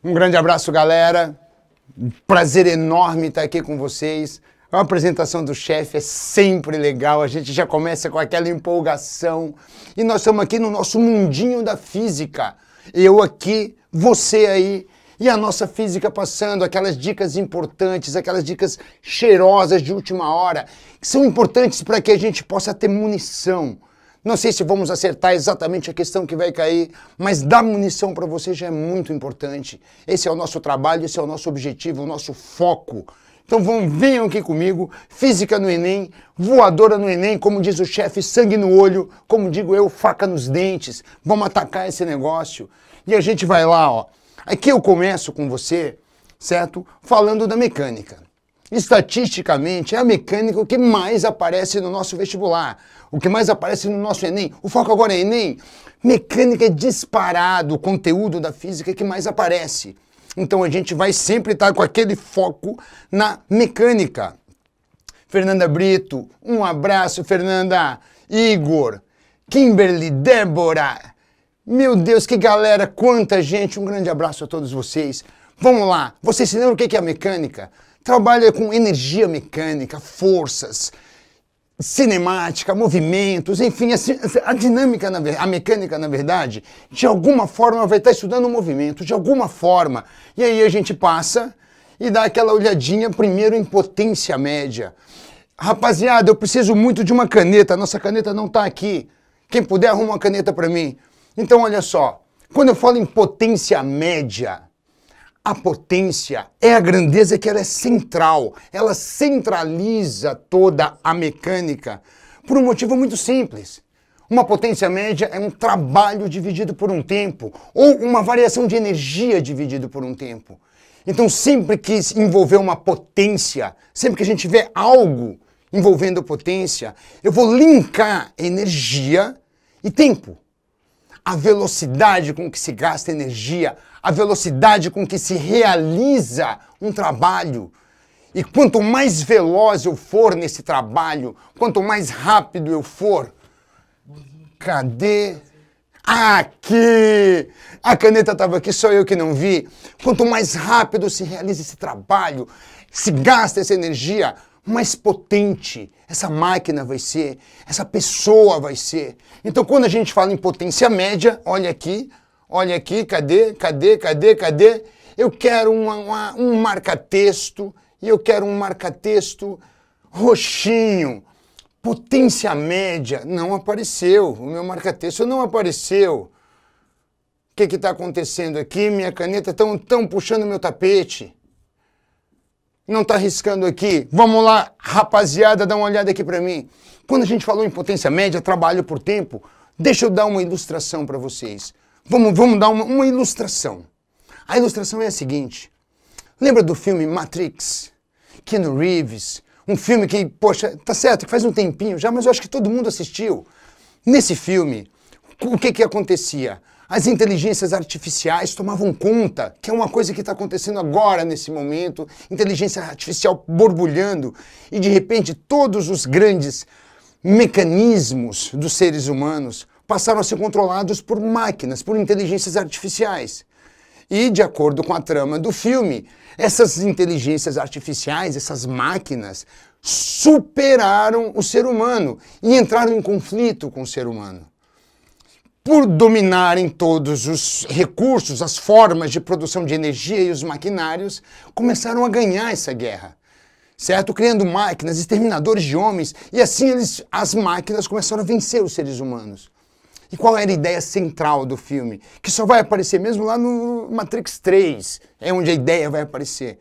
Um grande abraço, galera. Prazer enorme estar aqui com vocês. A apresentação do chefe é sempre legal, a gente já começa com aquela empolgação. E nós estamos aqui no nosso mundinho da física. Eu aqui, você aí, e a nossa física passando aquelas dicas importantes, aquelas dicas cheirosas de última hora, que são importantes para que a gente possa ter munição. Não sei se vamos acertar exatamente a questão que vai cair, mas dar munição para você já é muito importante. Esse é o nosso trabalho, esse é o nosso objetivo, o nosso foco. Então venham aqui comigo, física no Enem, voadora no Enem, como diz o chefe, sangue no olho, como digo eu, faca nos dentes. Vamos atacar esse negócio. E a gente vai lá, ó. Aqui eu começo com você, certo? Falando da mecânica. Estatisticamente, é a mecânica o que mais aparece no nosso vestibular, o que mais aparece no nosso Enem. O foco agora é Enem. Mecânica é disparado o conteúdo da física que mais aparece. Então a gente vai sempre estar com aquele foco na mecânica. Fernanda Brito, um abraço, Fernanda. Igor, Kimberly, Débora. Meu Deus, que galera, quanta gente. Um grande abraço a todos vocês. Vamos lá, vocês se lembram o que é a mecânica? Trabalha com energia mecânica, forças, cinemática, movimentos, enfim, a dinâmica, a mecânica, na verdade, de alguma forma vai estar estudando o movimento, de alguma forma. E aí a gente passa e dá aquela olhadinha primeiro em potência média. Rapaziada, eu preciso muito de uma caneta, nossa caneta não está aqui. Quem puder, arruma uma caneta para mim. Então, olha só, quando eu falo em potência média, a potência é a grandeza que ela é central, ela centraliza toda a mecânica por um motivo muito simples. Uma potência média é um trabalho dividido por um tempo, ou uma variação de energia dividido por um tempo. Então sempre que envolver uma potência, sempre que a gente tiver algo envolvendo potência, eu vou linkar energia e tempo. A velocidade com que se gasta energia, a velocidade com que se realiza um trabalho. E quanto mais veloz eu for nesse trabalho, quanto mais rápido eu for... Cadê? Aqui! A caneta estava aqui, só eu que não vi. Quanto mais rápido se realiza esse trabalho, se gasta essa energia, mais potente essa máquina vai ser, essa pessoa vai ser. Então, quando a gente fala em potência média, olha aqui, cadê? Eu quero um marca-texto, e eu quero um marca-texto roxinho. Potência média não apareceu, o meu marca-texto não apareceu. O que está acontecendo aqui? Minha caneta tão puxando meu tapete. Não está riscando aqui. Vamos lá, rapaziada, dá uma olhada aqui para mim. Quando a gente falou em potência média, trabalho por tempo, deixa eu dar uma ilustração para vocês. Vamos dar uma ilustração. A ilustração é a seguinte. Lembra do filme Matrix? Keanu Reeves, um filme que, poxa, tá certo, que faz um tempinho já, mas eu acho que todo mundo assistiu. Nesse filme, o que acontecia? As inteligências artificiais tomavam conta, que é uma coisa que está acontecendo agora, nesse momento, inteligência artificial borbulhando, e de repente todos os grandes mecanismos dos seres humanos passaram a ser controlados por máquinas, por inteligências artificiais. E, de acordo com a trama do filme, essas inteligências artificiais, essas máquinas, superaram o ser humano e entraram em conflito com o ser humano. Por dominarem todos os recursos, as formas de produção de energia e os maquinários, começaram a ganhar essa guerra, certo? Criando máquinas, exterminadores de homens, e assim as máquinas começaram a vencer os seres humanos. E qual era a ideia central do filme? Que só vai aparecer mesmo lá no Matrix 3, é onde a ideia vai aparecer.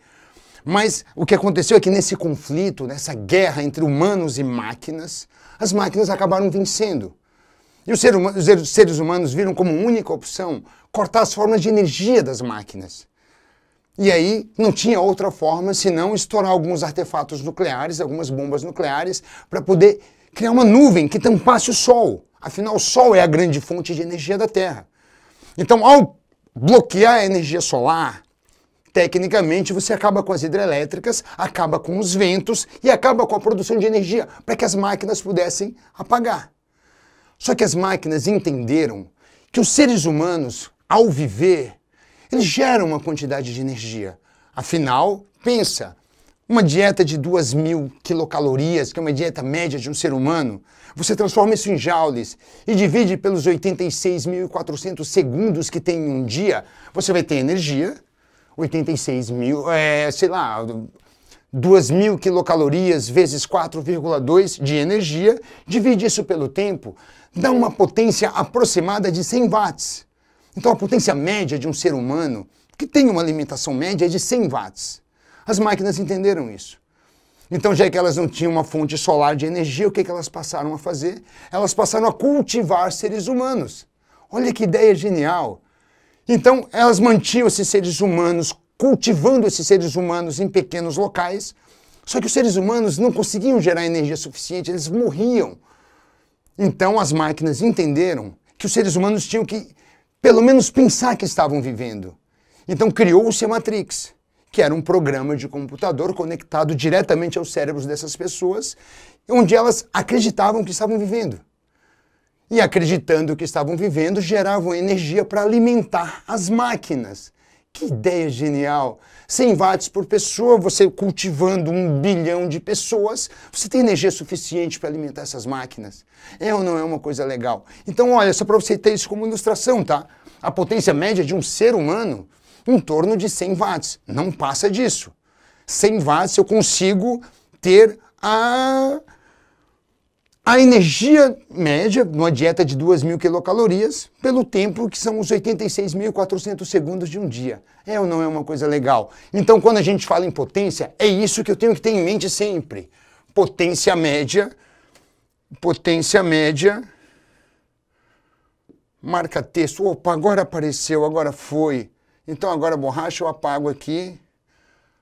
Mas o que aconteceu é que nesse conflito, nessa guerra entre humanos e máquinas, as máquinas acabaram vencendo. E os seres humanos viram como única opção cortar as formas de energia das máquinas. E aí não tinha outra forma senão estourar alguns artefatos nucleares, algumas bombas nucleares, para poder criar uma nuvem que tampasse o Sol. Afinal, o Sol é a grande fonte de energia da Terra. Então, ao bloquear a energia solar, tecnicamente você acaba com as hidrelétricas, acaba com os ventos e acaba com a produção de energia para que as máquinas pudessem apagar. Só que as máquinas entenderam que os seres humanos, ao viver, Eles geram uma quantidade de energia. Afinal, pensa, uma dieta de 2.000 quilocalorias, que é uma dieta média de um ser humano, você transforma isso em joules e divide pelos 86.400 segundos que tem em um dia, você vai ter energia, 2.000 quilocalorias vezes 4,2 de energia, divide isso pelo tempo, dá uma potência aproximada de 100 watts. Então a potência média de um ser humano, que tem uma alimentação média, é de 100 watts. As máquinas entenderam isso. Então, já que elas não tinham uma fonte solar de energia, o que elas passaram a fazer? Elas passaram a cultivar seres humanos. Olha que ideia genial! Então, elas mantinham esses seres humanos, cultivando esses seres humanos em pequenos locais, só que os seres humanos não conseguiam gerar energia suficiente, eles morriam. Então, as máquinas entenderam que os seres humanos tinham que, pelo menos, pensar que estavam vivendo. Então, criou-se a Matrix, que era um programa de computador conectado diretamente aos cérebros dessas pessoas, onde elas acreditavam que estavam vivendo. E acreditando que estavam vivendo, geravam energia para alimentar as máquinas. Que ideia genial! 100 watts por pessoa, você cultivando 1 bilhão de pessoas, você tem energia suficiente para alimentar essas máquinas. É ou não é uma coisa legal? Então, olha, só para você ter isso como ilustração, tá? A potência média de um ser humano, em torno de 100 watts. Não passa disso. 100 watts eu consigo ter a energia média, numa dieta de 2.000 quilocalorias, pelo tempo que são os 86.400 segundos de um dia. É ou não é uma coisa legal? Então, quando a gente fala em potência, é isso que eu tenho que ter em mente sempre. Potência média, marca texto. Opa, agora apareceu, agora foi. Então, agora a borracha eu apago aqui.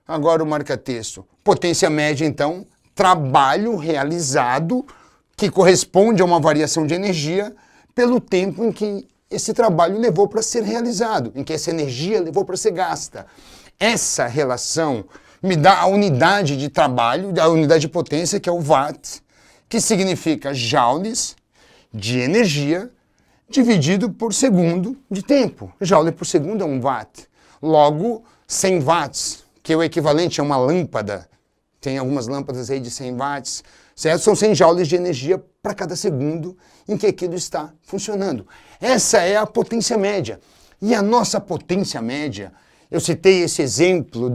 Agora o marca-texto. Potência média, então, trabalho realizado que corresponde a uma variação de energia pelo tempo em que esse trabalho levou para ser realizado, em que essa energia levou para ser gasta. Essa relação me dá a unidade de trabalho, a unidade de potência, que é o watt, que significa joules de energia, dividido por segundo de tempo. Joule por segundo é 1 watt. Logo, 100 watts, que é o equivalente a uma lâmpada. Tem algumas lâmpadas aí de 100 watts, certo? São 100 joules de energia para cada segundo em que aquilo está funcionando. Essa é a potência média. E a nossa potência média, eu citei esse exemplo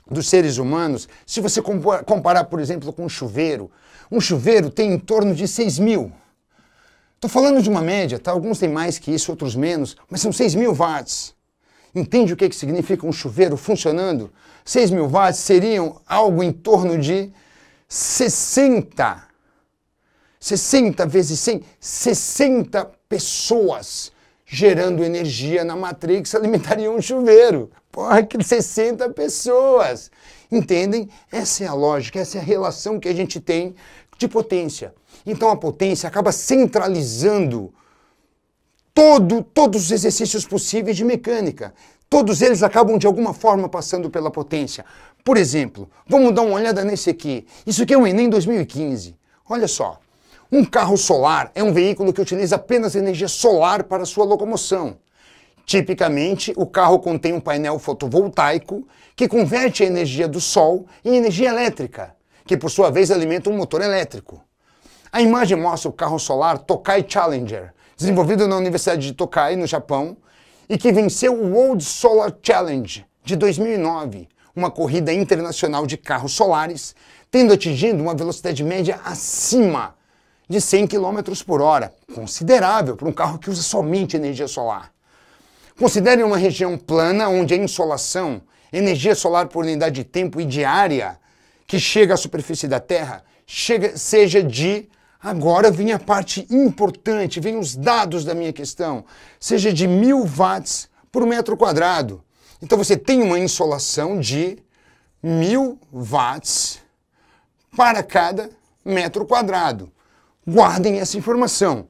dos seres humanos, se você comparar, por exemplo, com um chuveiro tem em torno de 6.000. Estou falando de uma média, tá? Alguns têm mais que isso, outros menos, mas são 6.000 watts. Entende o que significa um chuveiro funcionando? 6.000 watts seriam algo em torno de 60 vezes 100, 60 pessoas gerando energia na Matrix alimentariam um chuveiro. Porra, que 60 pessoas! Entendem? Essa é a lógica, essa é a relação que a gente tem de potência. Então a potência acaba centralizando todos os exercícios possíveis de mecânica. Todos eles acabam de alguma forma passando pela potência. Por exemplo, vamos dar uma olhada nesse aqui. Isso aqui é o Enem 2015. Olha só, um carro solar é um veículo que utiliza apenas energia solar para sua locomoção. Tipicamente, o carro contém um painel fotovoltaico que converte a energia do sol em energia elétrica, que por sua vez alimenta um motor elétrico. A imagem mostra o carro solar Tokai Challenger, desenvolvido na Universidade de Tokai, no Japão, e que venceu o World Solar Challenge de 2009, uma corrida internacional de carros solares, tendo atingido uma velocidade média acima de 100 km por hora, considerável para um carro que usa somente energia solar. Considere uma região plana onde a insolação, energia solar por unidade de tempo e diária, que chega à superfície da Terra, seja de... Agora vem a parte importante, vem os dados da minha questão. Seja de 1.000 watts por metro quadrado. Então você tem uma insolação de 1.000 watts para cada metro quadrado. Guardem essa informação.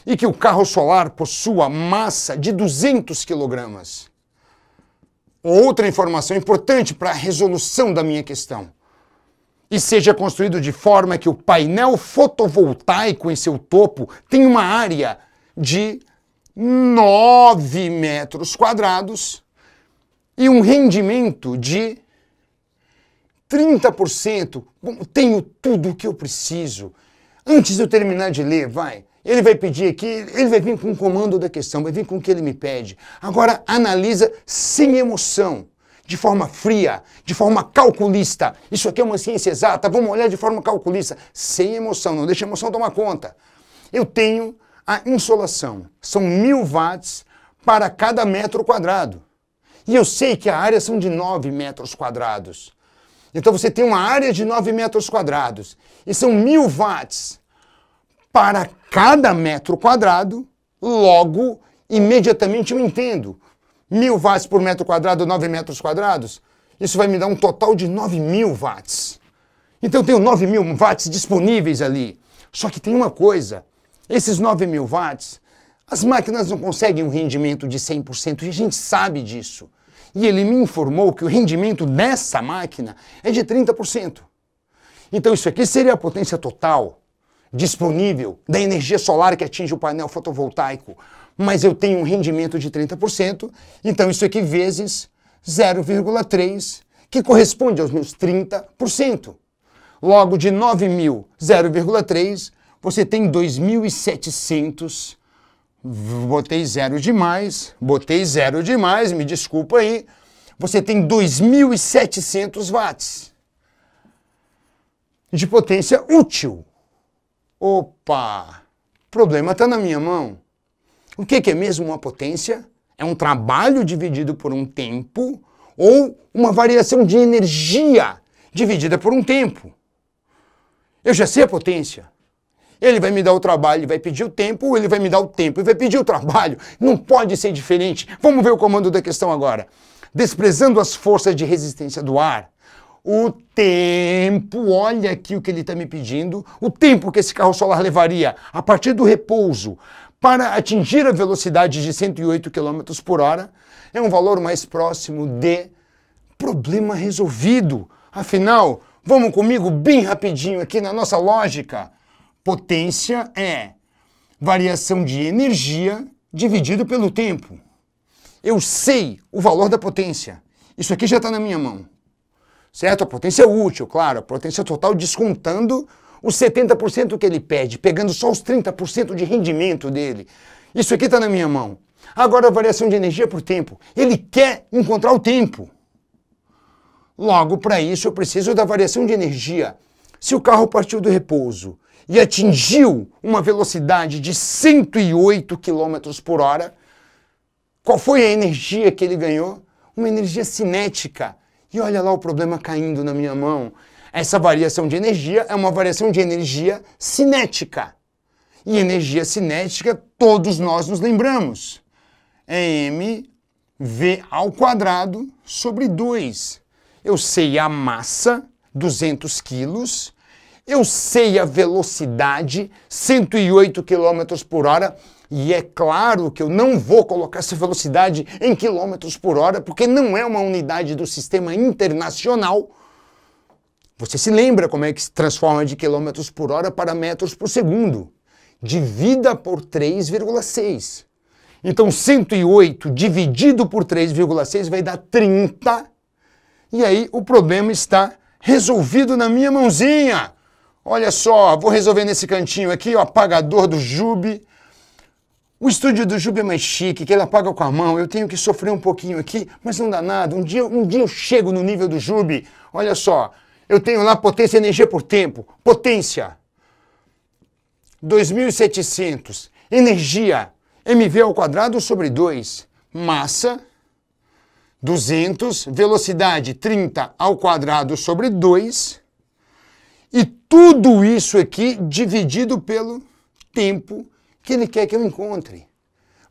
E que o carro solar possua massa de 200 kg. Outra informação importante para a resolução da minha questão. E seja construído de forma que o painel fotovoltaico em seu topo tenha uma área de 9 metros quadrados e um rendimento de 30%. Bom, tenho tudo o que eu preciso. Antes de eu terminar de ler, ele vai pedir aqui, ele vai vir com o comando da questão, vai vir com o que ele me pede. Agora analisa sem emoção, de forma fria, de forma calculista. Isso aqui é uma ciência exata, vamos olhar de forma calculista, sem emoção, não deixa a emoção tomar conta. Eu tenho a insolação, são 1000 watts para cada metro quadrado. E eu sei que a área são de 9 metros quadrados. Então você tem uma área de 9 metros quadrados e são 1000 watts para cada metro quadrado, logo, imediatamente eu entendo. 1000 watts por metro quadrado, 9 metros quadrados, isso vai me dar um total de 9000 watts. Então eu tenho 9000 watts disponíveis ali. Só que tem uma coisa, esses 9000 watts, as máquinas não conseguem um rendimento de 100% e a gente sabe disso. E ele me informou que o rendimento dessa máquina é de 30%. Então isso aqui seria a potência total disponível da energia solar que atinge o painel fotovoltaico. Mas eu tenho um rendimento de 30%, então isso aqui vezes 0,3, que corresponde aos meus 30%. Logo, de 9.000, 0,3, você tem 2.700. Botei zero demais, me desculpa aí. Você tem 2.700 watts de potência útil. Opa! O problema está na minha mão. O que é mesmo uma potência? É um trabalho dividido por um tempo ou uma variação de energia dividida por um tempo. Eu já sei a potência. Ele vai me dar o trabalho e vai pedir o tempo, ou ele vai me dar o tempo e vai pedir o trabalho. Não pode ser diferente. Vamos ver o comando da questão agora. Desprezando as forças de resistência do ar, o tempo, olha aqui o que ele está me pedindo, o tempo que esse carro solar levaria a partir do repouso para atingir a velocidade de 108 km por hora, é um valor mais próximo de problema resolvido. Afinal, vamos comigo bem rapidinho aqui na nossa lógica. Potência é variação de energia dividido pelo tempo. Eu sei o valor da potência. Isso aqui já está na minha mão. Certo? A potência é útil, claro. A potência total descontando os 70% que ele pede, pegando só os 30% de rendimento dele. Isso aqui está na minha mão. Agora a variação de energia por tempo. Ele quer encontrar o tempo. Logo, para isso, eu preciso da variação de energia. Se o carro partiu do repouso e atingiu uma velocidade de 108 km por hora, qual foi a energia que ele ganhou? Uma energia cinética. E olha lá o problema caindo na minha mão. Essa variação de energia é uma variação de energia cinética. E energia cinética, todos nós nos lembramos. É mv ao quadrado sobre 2. Eu sei a massa, 200 quilos. Eu sei a velocidade, 108 km por hora, e é claro que eu não vou colocar essa velocidade em quilômetros por hora, porque não é uma unidade do sistema internacional. Você se lembra como é que se transforma de quilômetros por hora para metros por segundo? Divida por 3,6. Então 108 dividido por 3,6 vai dar 30. E aí o problema está resolvido na minha mãozinha. Olha só, vou resolver nesse cantinho aqui, o apagador do Joby. O estúdio do Joby é mais chique, que ele apaga com a mão. Eu tenho que sofrer um pouquinho aqui, mas não dá nada. Um dia eu chego no nível do Joby. Olha só, eu tenho lá potência e energia por tempo. Potência, 2.700. Energia, mv ao quadrado sobre 2. Massa, 200. Velocidade, 30 ao quadrado sobre 2. E tudo isso aqui dividido pelo tempo que ele quer que eu encontre.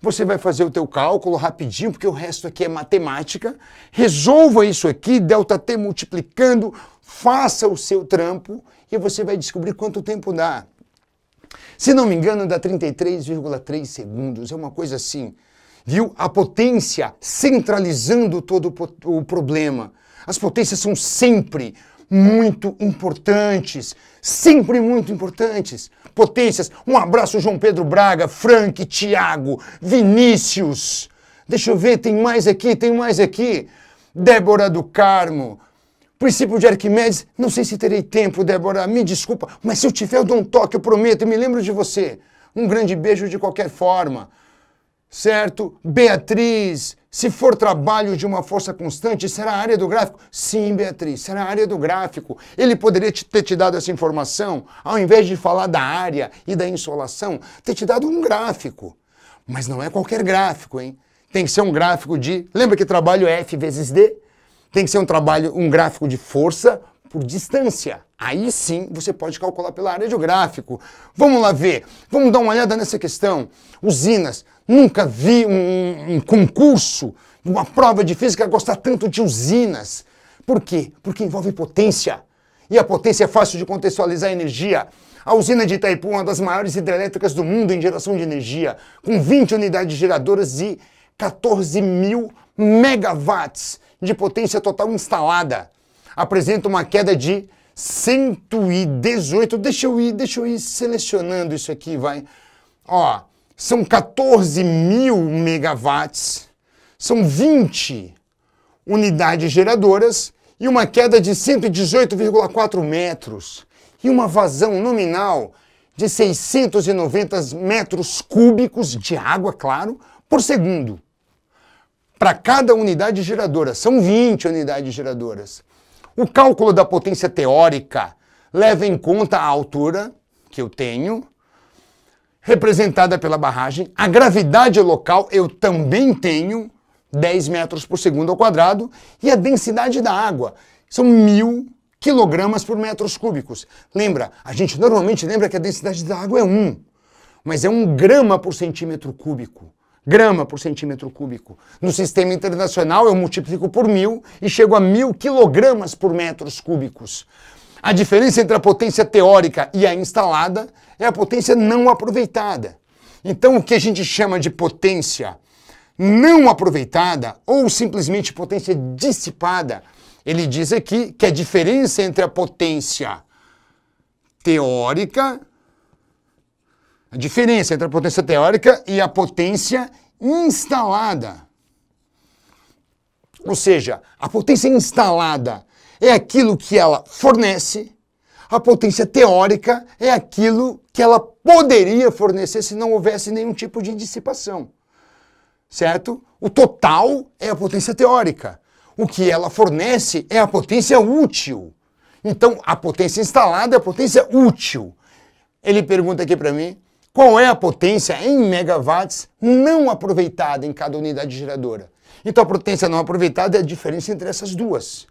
Você vai fazer o teu cálculo rapidinho, porque o resto aqui é matemática. Resolva isso aqui, ΔT multiplicando, faça o seu trampo e você vai descobrir quanto tempo dá. Se não me engano, dá 33,3 segundos, é uma coisa assim. Viu? A potência centralizando todo o problema. As potências são sempre muito importantes, sempre muito importantes. Potências, um abraço João Pedro Braga, Frank, Thiago, Vinícius. Deixa eu ver, tem mais aqui. Débora do Carmo. Princípio de Arquimedes, não sei se terei tempo, Débora, me desculpa, mas se eu tiver eu dou um toque, eu prometo, eu me lembro de você. Um grande beijo de qualquer forma. Certo? Beatriz, se for trabalho de uma força constante, será a área do gráfico? Sim, Beatriz, será a área do gráfico. Ele poderia ter te dado essa informação, ao invés de falar da área e da insolação, ter te dado um gráfico. Mas não é qualquer gráfico, hein? Tem que ser um gráfico de... Lembra que trabalho é F vezes D? Tem que ser um gráfico de força por distância. Aí sim você pode calcular pela área de gráfico. Vamos lá ver, vamos dar uma olhada nessa questão. Usinas. Nunca vi um concurso, uma prova de física gostar tanto de usinas. Por quê? Porque envolve potência. E a potência é fácil de contextualizar a energia. A usina de Itaipu é uma das maiores hidrelétricas do mundo em geração de energia, com 20 unidades geradoras e 14 mil megawatts de potência total instalada. Apresenta uma queda de 118. Deixa eu ir selecionando isso aqui, vai. Ó. São 14 mil megawatts, são 20 unidades geradoras e uma queda de 118,4 metros e uma vazão nominal de 690 metros cúbicos de água, claro, por segundo. Para cada unidade geradora, são 20 unidades geradoras. O cálculo da potência teórica leva em conta a altura que eu tenho, representada pela barragem, a gravidade local eu também tenho, 10 metros por segundo ao quadrado, e a densidade da água, são 1000 quilogramas por metros cúbicos. Lembra, a gente normalmente lembra que a densidade da água é 1, mas é 1 grama por centímetro cúbico. Grama por centímetro cúbico. No sistema internacional eu multiplico por 1000 e chego a 1000 quilogramas por metros cúbicos. A diferença entre a potência teórica e a instalada é a potência não aproveitada. Então, o que a gente chama de potência não aproveitada ou simplesmente potência dissipada, ele diz aqui que a diferença entre a potência teórica, e a potência instalada. Ou seja, a potência instalada é aquilo que ela fornece, a potência teórica é aquilo que ela poderia fornecer se não houvesse nenhum tipo de dissipação. Certo? O total é a potência teórica. O que ela fornece é a potência útil. Então, a potência instalada é a potência útil. Ele pergunta aqui para mim, qual é a potência em megawatts não aproveitada em cada unidade geradora? Então, a potência não aproveitada é a diferença entre essas duas.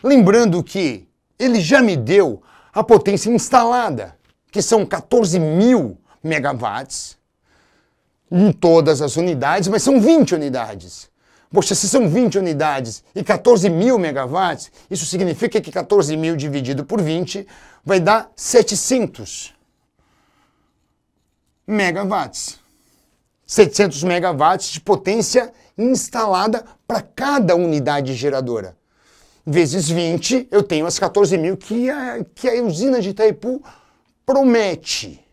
Lembrando que ele já me deu a potência instalada, que são 14 mil megawatts em todas as unidades, mas são 20 unidades. Poxa, se são 20 unidades e 14 mil megawatts, isso significa que 14 mil dividido por 20 vai dar 700 megawatts. 700 megawatts de potência instalada para cada unidade geradora. Vezes 20, eu tenho as 14 mil que a usina de Itaipu promete.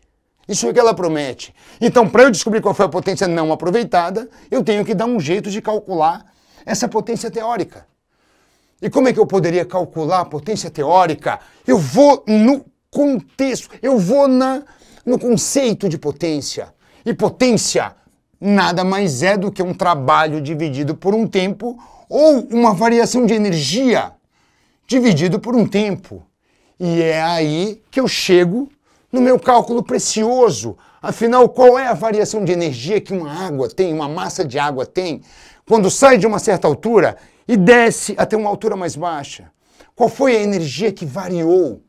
Isso é o que ela promete. Então, para eu descobrir qual foi a potência não aproveitada, eu tenho que dar um jeito de calcular essa potência teórica. E como é que eu poderia calcular a potência teórica? Eu vou no contexto, eu vou no conceito de potência. E potência nada mais é do que um trabalho dividido por um tempo ou uma variação de energia dividido por um tempo. E é aí que eu chego no meu cálculo precioso. Afinal, qual é a variação de energia que uma água tem, uma massa de água tem, quando sai de uma certa altura e desce até uma altura mais baixa? Qual foi a energia que variou?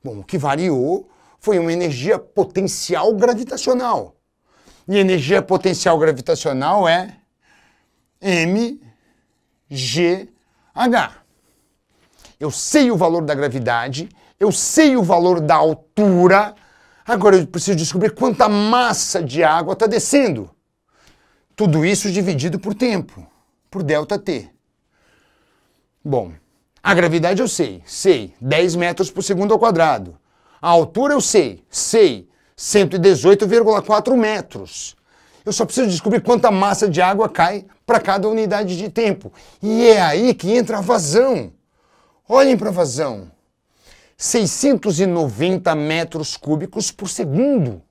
Bom, o que variou foi uma energia potencial gravitacional. E energia potencial gravitacional é mgh. Eu sei o valor da gravidade, eu sei o valor da altura, agora eu preciso descobrir quanta massa de água está descendo. Tudo isso dividido por tempo, por ΔT. Bom, A gravidade eu sei, 10 metros por segundo ao quadrado. A altura eu sei, 118,4 metros. Eu só preciso descobrir quanta massa de água cai para cada unidade de tempo. E é aí que entra a vazão. Olhem para a vazão. 690 metros cúbicos por segundo.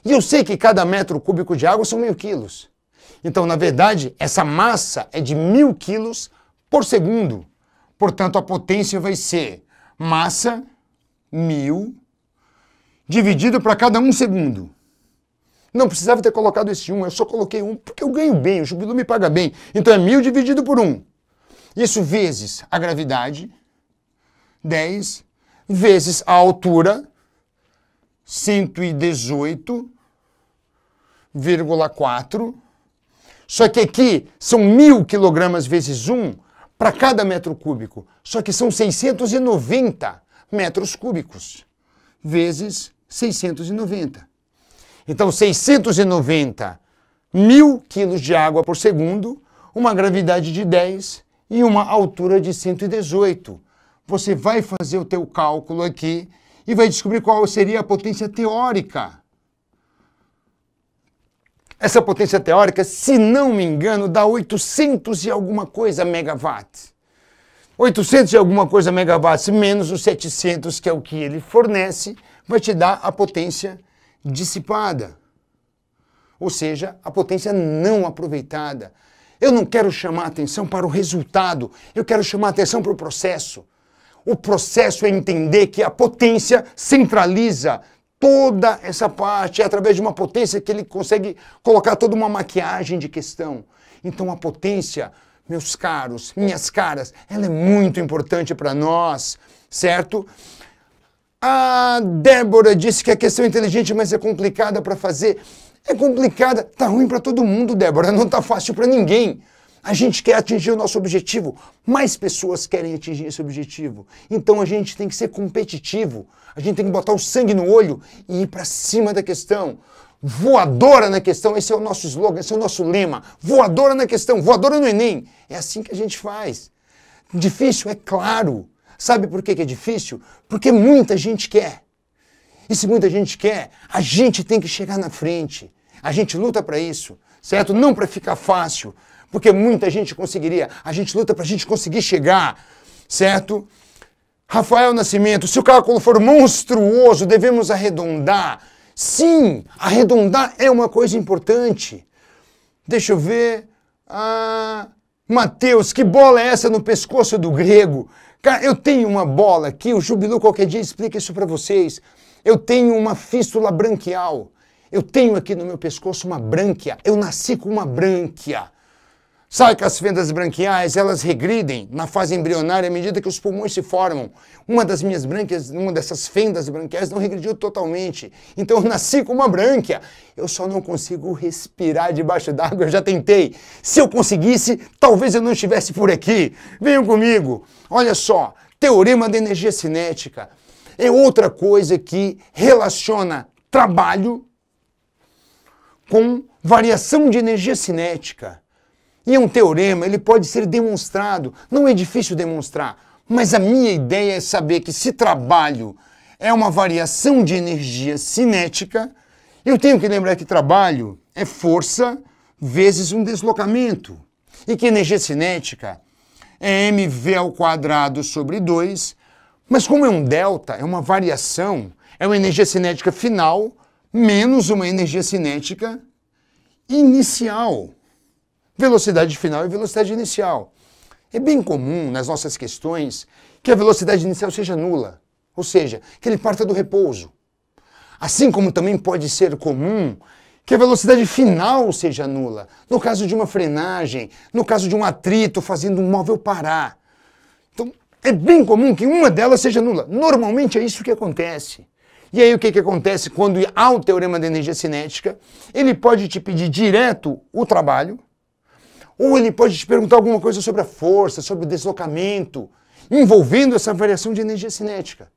E eu sei que cada metro cúbico de água são 1000 quilos. Então, na verdade, essa massa é de 1000 quilos por segundo. Portanto, a potência vai ser massa 1000 dividido para cada 1 segundo. Não precisava ter colocado esse 1, eu só coloquei 1 porque eu ganho bem, o Jubilu me paga bem. Então é 1000 dividido por 1. Isso vezes a gravidade, 10, vezes a altura, 118,4. Só que aqui são 1000 quilogramas vezes 1 para cada metro cúbico. Só que são 690 metros cúbicos vezes 690. Então, 690 1000 quilos de água por segundo, uma gravidade de 10 e uma altura de 118. Você vai fazer o teu cálculo aqui e vai descobrir qual seria a potência teórica. Essa potência teórica, se não me engano, dá 800 e alguma coisa megawatts. 800 e alguma coisa megawatts menos os 700, que é o que ele fornece, vai te dar a potência dissipada. Ou seja, a potência não aproveitada. Eu não quero chamar a atenção para o resultado, eu quero chamar a atenção para o processo. O processo é entender que a potência centraliza toda essa parte, é através de uma potência que ele consegue colocar toda uma maquiagem de questão. Então a potência, meus caros, minhas caras, ela é muito importante para nós, certo? A Débora disse que a questão é inteligente, mas é complicada para fazer. É complicada, tá ruim para todo mundo, Débora, não tá fácil para ninguém. A gente quer atingir o nosso objetivo, mais pessoas querem atingir esse objetivo. Então a gente tem que ser competitivo, a gente tem que botar o sangue no olho e ir para cima da questão. Voadora na questão, esse é o nosso slogan, esse é o nosso lema. Voadora na questão, voadora no Enem. É assim que a gente faz. Difícil, é claro. Sabe por que é difícil? Porque muita gente quer. E se muita gente quer, a gente tem que chegar na frente. A gente luta para isso, certo? Não para ficar fácil, porque muita gente conseguiria. A gente luta para a gente conseguir chegar, certo? Rafael Nascimento, se o cálculo for monstruoso, devemos arredondar. Sim, arredondar é uma coisa importante. Deixa eu ver. Mateus, que bola é essa no pescoço do grego? Cara, eu tenho uma bola aqui, o Jubilu qualquer dia explica isso para vocês. Eu tenho uma fístula branquial. Eu tenho aqui no meu pescoço uma brânquia. Eu nasci com uma brânquia. Sabe que as fendas branquiais, elas regridem na fase embrionária à medida que os pulmões se formam. Uma das minhas brânquias, uma dessas fendas branquiais não regrediu totalmente. Então eu nasci com uma brânquia. Eu só não consigo respirar debaixo d'água, eu já tentei. Se eu conseguisse, talvez eu não estivesse por aqui. Venham comigo. Olha só, teorema da energia cinética. É outra coisa que relaciona trabalho com variação de energia cinética. E é um teorema, ele pode ser demonstrado, não é difícil demonstrar, mas a minha ideia é saber que se trabalho é uma variação de energia cinética, eu tenho que lembrar que trabalho é força vezes um deslocamento, e que energia cinética é mv² sobre 2, mas como é um delta, é uma variação, é uma energia cinética final menos uma energia cinética inicial. Velocidade final e velocidade inicial. É bem comum nas nossas questões que a velocidade inicial seja nula, ou seja, que ele parta do repouso. Assim como também pode ser comum que a velocidade final seja nula, no caso de uma frenagem, no caso de um atrito fazendo um móvel parar. Então, é bem comum que uma delas seja nula. Normalmente é isso que acontece. E aí o que acontece quando há o teorema da energia cinética? Ele pode te pedir direto o trabalho, ou ele pode te perguntar alguma coisa sobre a força, sobre o deslocamento, envolvendo essa variação de energia cinética.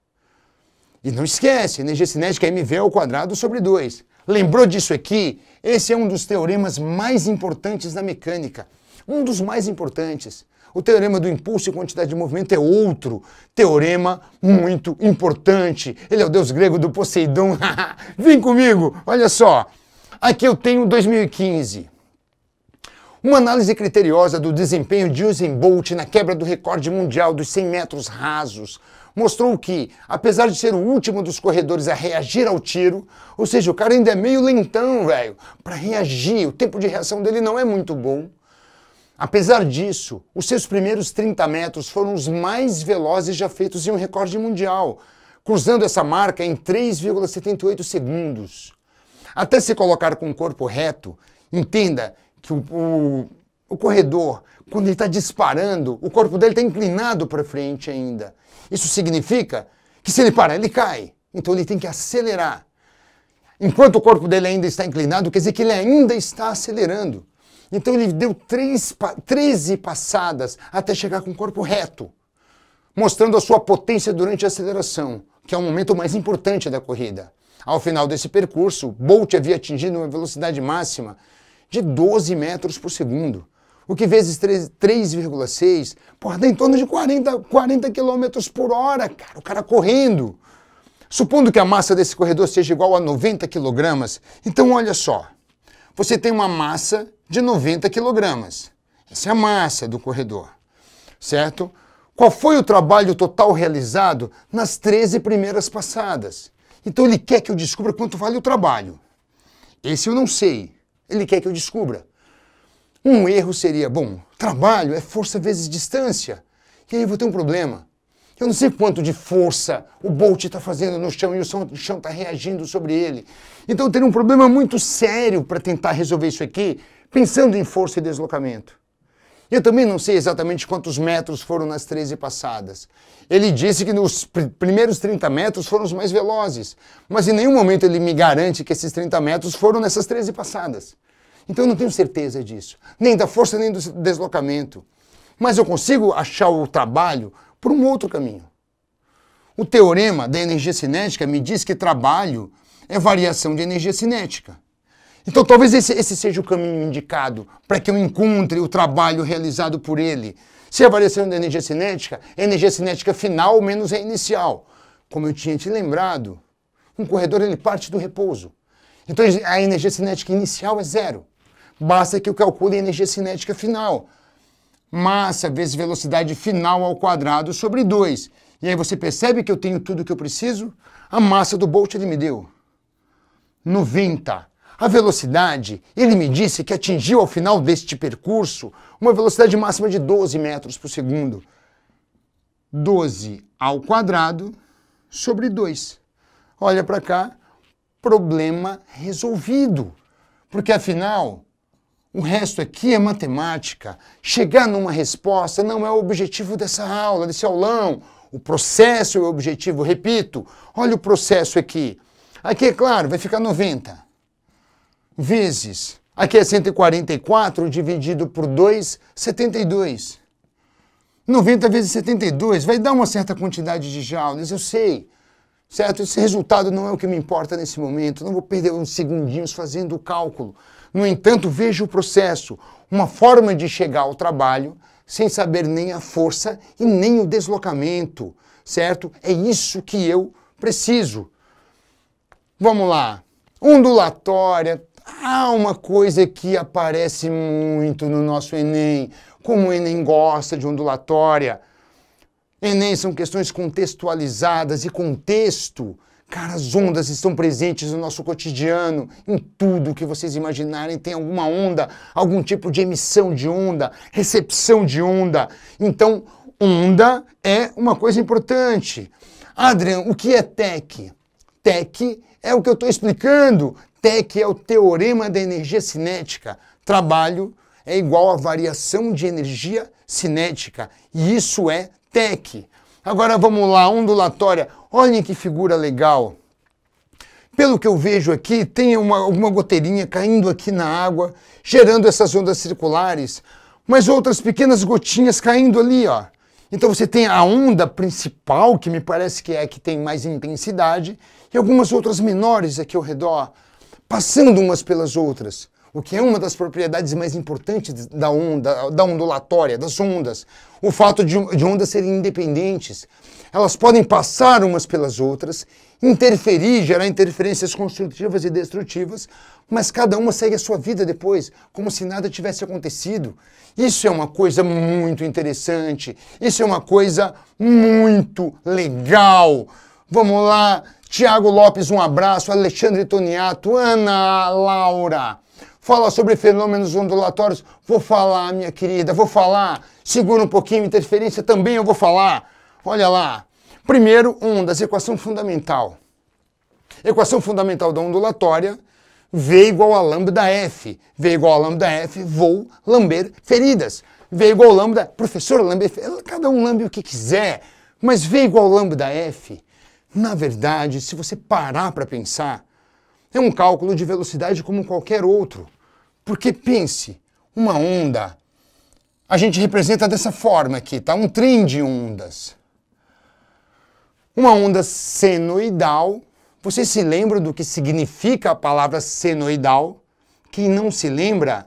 E não esquece, energia cinética é mv² sobre 2. Lembrou disso aqui? Esse é um dos teoremas mais importantes da mecânica. Um dos mais importantes. O teorema do impulso e quantidade de movimento é outro teorema muito importante. Ele é o deus grego do Poseidon. Vem comigo, olha só. Aqui eu tenho 2015. Uma análise criteriosa do desempenho de Usain Bolt na quebra do recorde mundial dos 100 metros rasos mostrou que, apesar de ser o último dos corredores a reagir ao tiro, ou seja, o cara ainda é meio lentão, velho, para reagir, o tempo de reação dele não é muito bom. Apesar disso, os seus primeiros 30 metros foram os mais velozes já feitos em um recorde mundial, cruzando essa marca em 3,78 segundos. Até se colocar com o corpo reto, entenda que o corredor, quando ele está disparando, o corpo dele está inclinado para frente ainda. Isso significa que se ele parar, ele cai. Então ele tem que acelerar. Enquanto o corpo dele ainda está inclinado, quer dizer que ele ainda está acelerando. Então ele deu 13 passadas até chegar com o corpo reto, mostrando a sua potência durante a aceleração, que é o momento mais importante da corrida. Ao final desse percurso, Bolt havia atingido uma velocidade máxima de 12 metros por segundo, o que vezes 3,6, dá em torno de 40 km por hora, cara, o cara correndo. Supondo que a massa desse corredor seja igual a 90 kg, então olha só, você tem uma massa de 90 kg. Essa é a massa do corredor, certo? Qual foi o trabalho total realizado nas 13 primeiras passadas? Então ele quer que eu descubra quanto vale o trabalho. Esse eu não sei. Ele quer que eu descubra. Um erro seria, trabalho é força vezes distância. E aí eu vou ter um problema. Eu não sei quanto de força o Bolt está fazendo no chão e o chão está reagindo sobre ele. Então eu teria um problema muito sério para tentar resolver isso aqui, pensando em força e deslocamento. Eu também não sei exatamente quantos metros foram nas 13 passadas. Ele disse que nos primeiros 30 metros foram os mais velozes, mas em nenhum momento ele me garante que esses 30 metros foram nessas 13 passadas. Então eu não tenho certeza disso, nem da força nem do deslocamento. Mas eu consigo achar o trabalho por um outro caminho. O teorema da energia cinética me diz que trabalho é variação de energia cinética. Então talvez esse seja o caminho indicado para que eu encontre o trabalho realizado por ele. Se a variação da energia cinética é a energia cinética final menos a inicial. Como eu tinha te lembrado, um corredor ele parte do repouso. Então a energia cinética inicial é zero. Basta que eu calcule a energia cinética final. Massa vezes velocidade final ao quadrado sobre 2. E aí você percebe que eu tenho tudo o que eu preciso? A massa do Bolt ele me deu 90. A velocidade, ele me disse que atingiu ao final deste percurso uma velocidade máxima de 12 metros por segundo. 12 ao quadrado sobre 2. Olha para cá, problema resolvido. Porque afinal, o resto aqui é matemática. Chegar numa resposta não é o objetivo dessa aula, desse aulão. O processo é o objetivo, repito. Olha o processo aqui. Aqui, é claro, vai ficar 90. Vezes, aqui é 144 dividido por 2, 72. 90 vezes 72 vai dar uma certa quantidade de joules, eu sei. Certo? Esse resultado não é o que me importa nesse momento. Não vou perder uns segundinhos fazendo o cálculo. No entanto, veja o processo. Uma forma de chegar ao trabalho sem saber nem a força e nem o deslocamento. Certo? É isso que eu preciso. Vamos lá. Ondulatória. Há uma coisa que aparece muito no nosso Enem. Como o Enem gosta de ondulatória. Enem são questões contextualizadas e contexto. Cara, as ondas estão presentes no nosso cotidiano, em tudo que vocês imaginarem. Tem alguma onda, algum tipo de emissão de onda, recepção de onda. Então, onda é uma coisa importante. Adrian, o que é TEC? TEC é o que eu estou explicando. TEC é o teorema da energia cinética. Trabalho é igual a variação de energia cinética. E isso é TEC. Agora vamos lá, ondulatória. Olhem que figura legal. Pelo que eu vejo aqui, tem alguma goteirinha caindo aqui na água, gerando essas ondas circulares, mas outras pequenas gotinhas caindo ali, ó. Então você tem a onda principal, que me parece que é a que tem mais intensidade, e algumas outras menores aqui ao redor, passando umas pelas outras. o que é uma das propriedades mais importantes da onda, da ondulatória, das ondas. O fato de ondas serem independentes. Elas podem passar umas pelas outras, interferir, gerar interferências construtivas e destrutivas, mas cada uma segue a sua vida depois, como se nada tivesse acontecido. Isso é uma coisa muito interessante, isso é uma coisa muito legal. Vamos lá, Tiago Lopes, um abraço, Alexandre Toniato, Ana Laura. Fala sobre fenômenos ondulatórios. Vou falar, minha querida, vou falar. Segura um pouquinho, interferência também eu vou falar. Olha lá. Primeiro, ondas, equação fundamental. Equação fundamental da ondulatória, V igual a lambda F. V igual a lambda F, vou lamber feridas. V igual a lambda, professor, lamber feridas. Cada um lambe o que quiser. Mas V igual a lambda F, na verdade, se você parar para pensar, é um cálculo de velocidade como qualquer outro. Porque pense, uma onda, a gente representa dessa forma aqui, tá? Um trem de ondas. Uma onda senoidal, você se lembra do que significa a palavra senoidal? Quem não se lembra,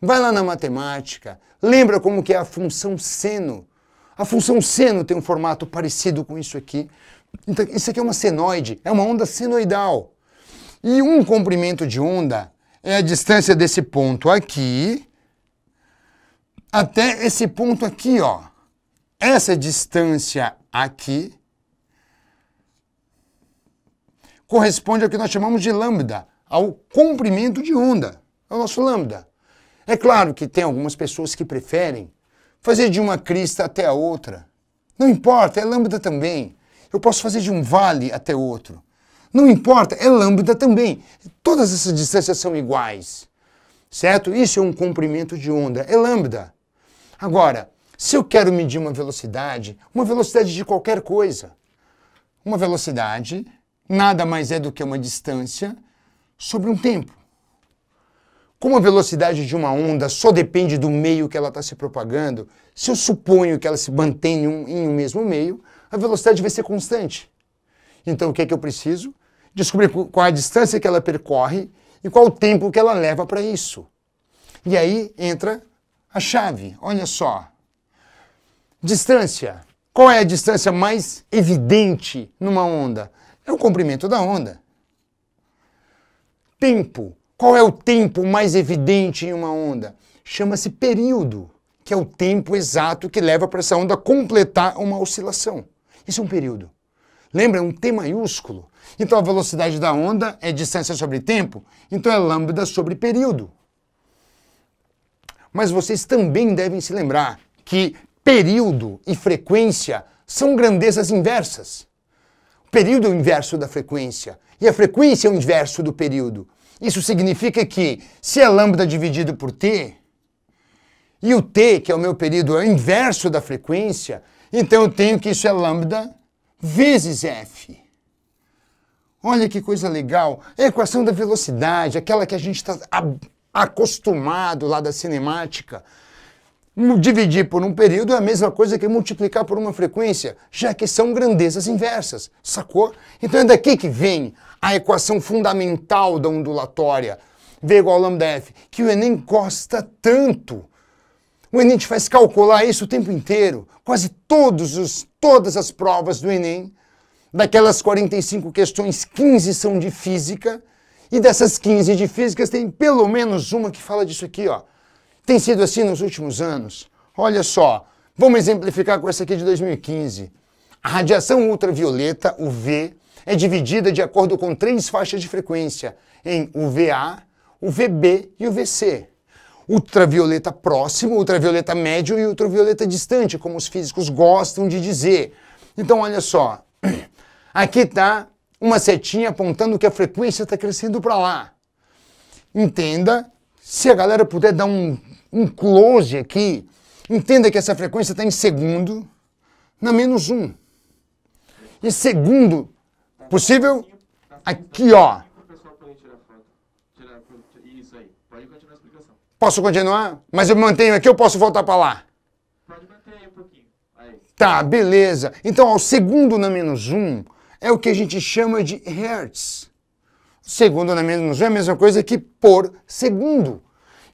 vai lá na matemática, lembra como que é a função seno. A função seno tem um formato parecido com isso aqui. Então, isso aqui é uma senoide, é uma onda senoidal. E um comprimento de onda é a distância desse ponto aqui até esse ponto aqui, ó. Essa distância aqui corresponde ao que nós chamamos de lambda, ao comprimento de onda, ao nosso lambda. É claro que tem algumas pessoas que preferem fazer de uma crista até a outra. Não importa, é lambda também. Eu posso fazer de um vale até outro. Não importa, é lambda também. Todas essas distâncias são iguais, certo? Isso é um comprimento de onda, é lambda. Agora, se eu quero medir uma velocidade de qualquer coisa, uma velocidade nada mais é do que uma distância sobre um tempo. Como a velocidade de uma onda só depende do meio que ela está se propagando, se eu suponho que ela se mantém em um mesmo meio, a velocidade vai ser constante. Então o que é que eu preciso? Descobrir qual é a distância que ela percorre e qual o tempo que ela leva para isso. E aí entra a chave, olha só. Distância. Qual é a distância mais evidente numa onda? É o comprimento da onda. Tempo. Qual é o tempo mais evidente em uma onda? Chama-se período, que é o tempo exato que leva para essa onda completar uma oscilação. Isso é um período. Lembra? É um T maiúsculo. Então a velocidade da onda é distância sobre tempo, então é lambda sobre período. Mas vocês também devem se lembrar que período e frequência são grandezas inversas. O período é o inverso da frequência e a frequência é o inverso do período. Isso significa que se é lambda dividido por t, e o t, que é o meu período, é o inverso da frequência, então eu tenho que isso é lambda vezes f. Olha que coisa legal. A equação da velocidade, aquela que a gente está acostumado lá da cinemática. Dividir por um período é a mesma coisa que multiplicar por uma frequência, já que são grandezas inversas, sacou? Então é daqui que vem a equação fundamental da ondulatória, V igual a lambda F, que o Enem gosta tanto. O Enem te faz calcular isso o tempo inteiro. Quase todas as provas do Enem, daquelas 45 questões, 15 são de física, e dessas 15 de físicas tem pelo menos uma que fala disso aqui, ó. Tem sido assim nos últimos anos. Olha só, vamos exemplificar com essa aqui de 2015. A radiação ultravioleta, o V, é dividida de acordo com 3 faixas de frequência, em UVA, o VB e o VC. Ultravioleta próximo, ultravioleta médio e ultravioleta distante, como os físicos gostam de dizer. Então, olha só, aqui está uma setinha apontando que a frequência está crescendo para lá. Entenda, se a galera puder dar um close aqui, entenda que essa frequência está em segundo na menos 1. E segundo possível, aqui ó. Posso continuar? Mas eu mantenho aqui ou posso voltar para lá? Pode manter aí um pouquinho. Aí. Tá, beleza. Então, ó, o segundo na menos 1 é o que a gente chama de hertz. Segundo na menos 1 é a mesma coisa que por segundo.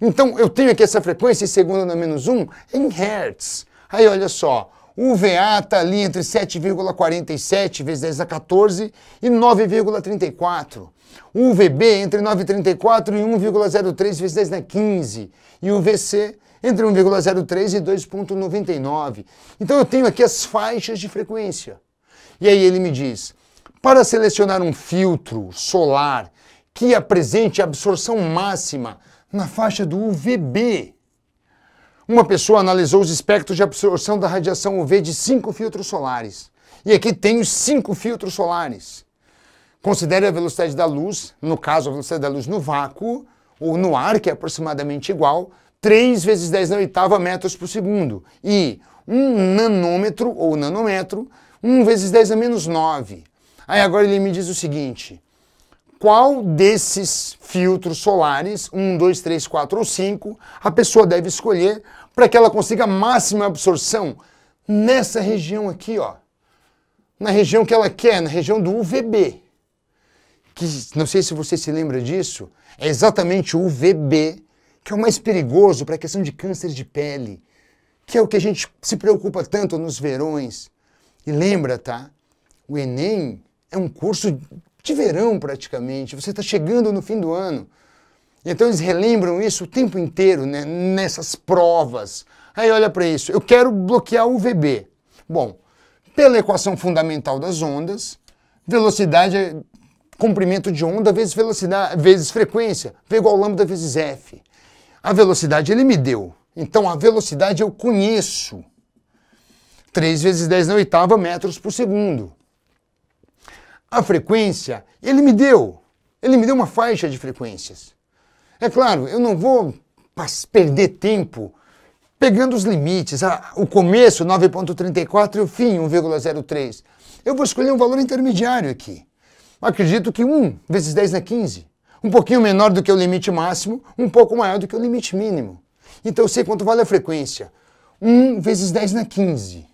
Então, eu tenho aqui essa frequência e segundo na menos 1 em hertz. Aí, olha só, o VA está ali entre 7,47 vezes 10 a 14 e 9,34. O VB entre 9,34 e 1,03 vezes 10 a 15. E o VC entre 1,03 e 2,99. Então, eu tenho aqui as faixas de frequência. E aí ele me diz, para selecionar um filtro solar que apresente a absorção máxima na faixa do UVB, uma pessoa analisou os espectros de absorção da radiação UV de 5 filtros solares. E aqui tem os 5 filtros solares. Considere a velocidade da luz, no caso a velocidade da luz no vácuo, ou no ar, que é aproximadamente igual, 3 vezes 10 na oitava metros por segundo. E 1 nanômetro, ou nanômetro, 1 vezes 10 a menos 9. Aí agora ele me diz o seguinte, qual desses filtros solares, 1, 2, 3, 4 ou 5, a pessoa deve escolher para que ela consiga a máxima absorção nessa região aqui, ó. Na região que ela quer, na região do UVB. Que, não sei se você se lembra disso, é exatamente o UVB que é o mais perigoso para a questão de câncer de pele, que é o que a gente se preocupa tanto nos verões. E lembra, tá? O Enem é um curso de verão praticamente, você está chegando no fim do ano. Então eles relembram isso o tempo inteiro, né, nessas provas. Aí olha para isso, eu quero bloquear o UVB. Bom, pela equação fundamental das ondas, velocidade é comprimento de onda vezes velocidade vezes frequência, V igual lambda vezes F. A velocidade ele me deu, então a velocidade eu conheço. 3 vezes 10 na oitava metros por segundo. A frequência, ele me deu uma faixa de frequências. É claro, eu não vou perder tempo pegando os limites, o começo 9,34 e o fim 1,03. Eu vou escolher um valor intermediário aqui. Acredito que 1 vezes 10 na 15, um pouquinho menor do que o limite máximo, um pouco maior do que o limite mínimo. Então eu sei quanto vale a frequência. 1 vezes 10 na 15.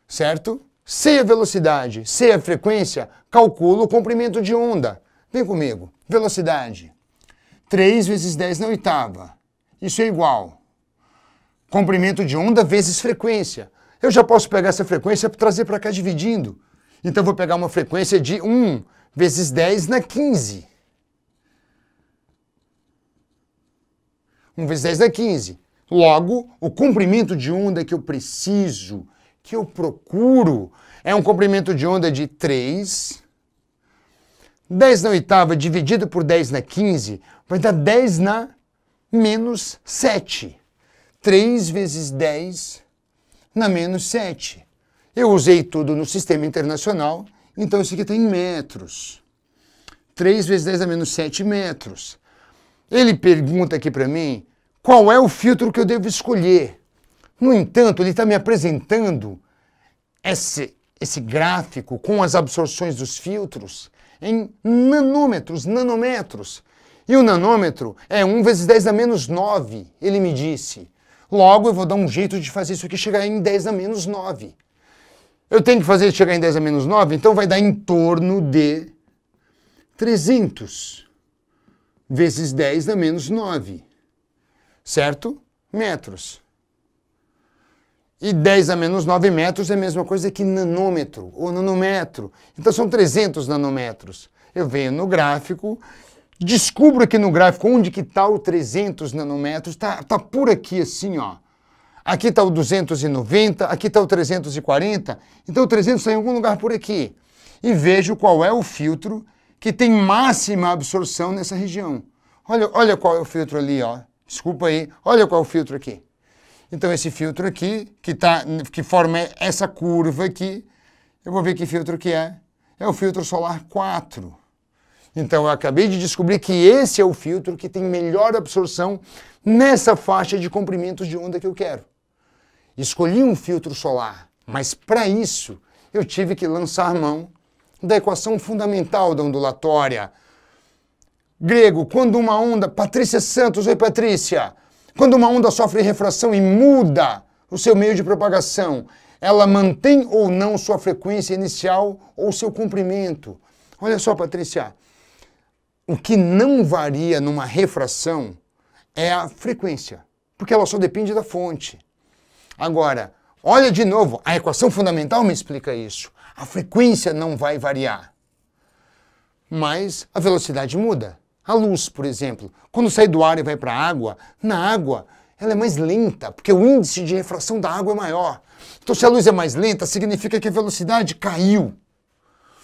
Certo? Sei a velocidade, sei a frequência, calculo o comprimento de onda. Vem comigo. Velocidade. 3 vezes 10 na oitava. Isso é igual. Comprimento de onda vezes frequência. Eu já posso pegar essa frequência e trazer para cá dividindo. Então eu vou pegar uma frequência de 1 vezes 10 na 15. 1 vezes 10 na 15. Logo, o comprimento de onda que eu preciso, que eu procuro, é um comprimento de onda de 3. 10 na oitava dividido por 10 na 15 vai dar 10 na menos 7. 3 vezes 10 na menos 7. Eu usei tudo no sistema internacional, então isso aqui está em metros. 3 vezes 10 a menos 7 metros. Ele pergunta aqui para mim qual é o filtro que eu devo escolher. No entanto, ele está me apresentando esse gráfico com as absorções dos filtros em nanômetros, nanômetros. E o nanômetro é 1 vezes 10 a menos 9, ele me disse. Logo, eu vou dar um jeito de fazer isso aqui chegar em 10 a menos 9. Eu tenho que fazer chegar em 10 a menos 9, então vai dar em torno de 300 vezes 10 a menos 9, certo? Metros. E 10 a menos 9 metros é a mesma coisa que nanômetro ou nanômetro. Então são 300 nanômetros. Eu venho no gráfico, descubro aqui no gráfico onde que está o 300 nanômetros. Tá por aqui assim, ó. Aqui está o 290, aqui está o 340. Então o 300 está em algum lugar por aqui. E vejo qual é o filtro que tem máxima absorção nessa região. Olha qual é o filtro ali, ó. Desculpa aí. Olha qual é o filtro aqui. Então esse filtro aqui, que forma essa curva aqui, eu vou ver que filtro que é. É o filtro solar 4. Então eu acabei de descobrir que esse é o filtro que tem melhor absorção nessa faixa de comprimentos de onda que eu quero. Escolhi um filtro solar, mas para isso eu tive que lançar mão da equação fundamental da ondulatória. Grego, quando uma onda... Patrícia Santos, oi Patrícia. Quando uma onda sofre refração e muda o seu meio de propagação, ela mantém ou não sua frequência inicial ou seu comprimento? Olha só, Patrícia, o que não varia numa refração é a frequência, porque ela só depende da fonte. Agora, olha de novo, a equação fundamental me explica isso. A frequência não vai variar, mas a velocidade muda. A luz, por exemplo, quando sai do ar e vai para a água, na água ela é mais lenta, porque o índice de refração da água é maior. Então, se a luz é mais lenta, significa que a velocidade caiu.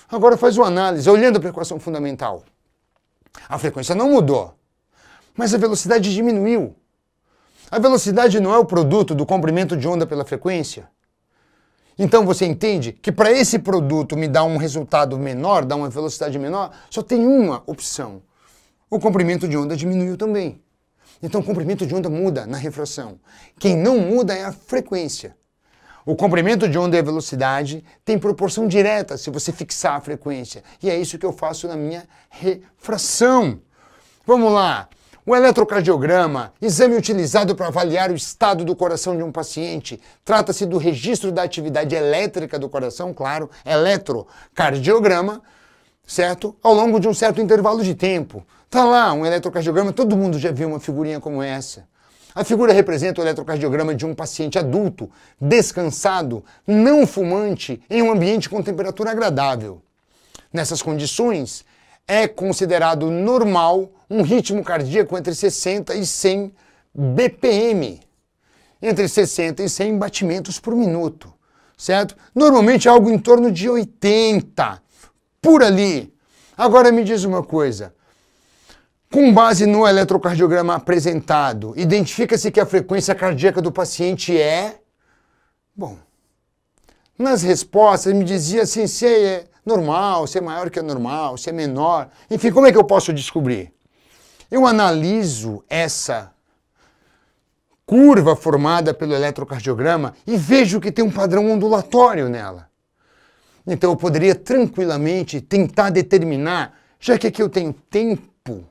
Agora faz uma análise, olhando para a equação fundamental. A frequência não mudou, mas a velocidade diminuiu. A velocidade não é o produto do comprimento de onda pela frequência? Então você entende que para esse produto me dar um resultado menor, dar uma velocidade menor, só tem uma opção. O comprimento de onda diminuiu também. Então o comprimento de onda muda na refração. Quem não muda é a frequência. O comprimento de onda e a velocidade têm proporção direta se você fixar a frequência. E é isso que eu faço na minha refração. Vamos lá. O eletrocardiograma, exame utilizado para avaliar o estado do coração de um paciente, trata-se do registro da atividade elétrica do coração, claro, eletrocardiograma, certo? Ao longo de um certo intervalo de tempo. Tá lá um eletrocardiograma, todo mundo já viu uma figurinha como essa. A figura representa o eletrocardiograma de um paciente adulto, descansado, não fumante, em um ambiente com temperatura agradável. Nessas condições, é considerado normal um ritmo cardíaco entre 60 e 100 BPM, entre 60 e 100 batimentos por minuto, certo? Normalmente é algo em torno de 80, por ali. Agora me diz uma coisa. Com base no eletrocardiograma apresentado, identifica-se que a frequência cardíaca do paciente é... Bom, nas respostas me dizia assim, se é normal, se é maior que o normal, se é menor. Enfim, como é que eu posso descobrir? Eu analiso essa curva formada pelo eletrocardiograma e vejo que tem um padrão ondulatório nela. Então eu poderia tranquilamente tentar determinar, já que aqui eu tenho tempo,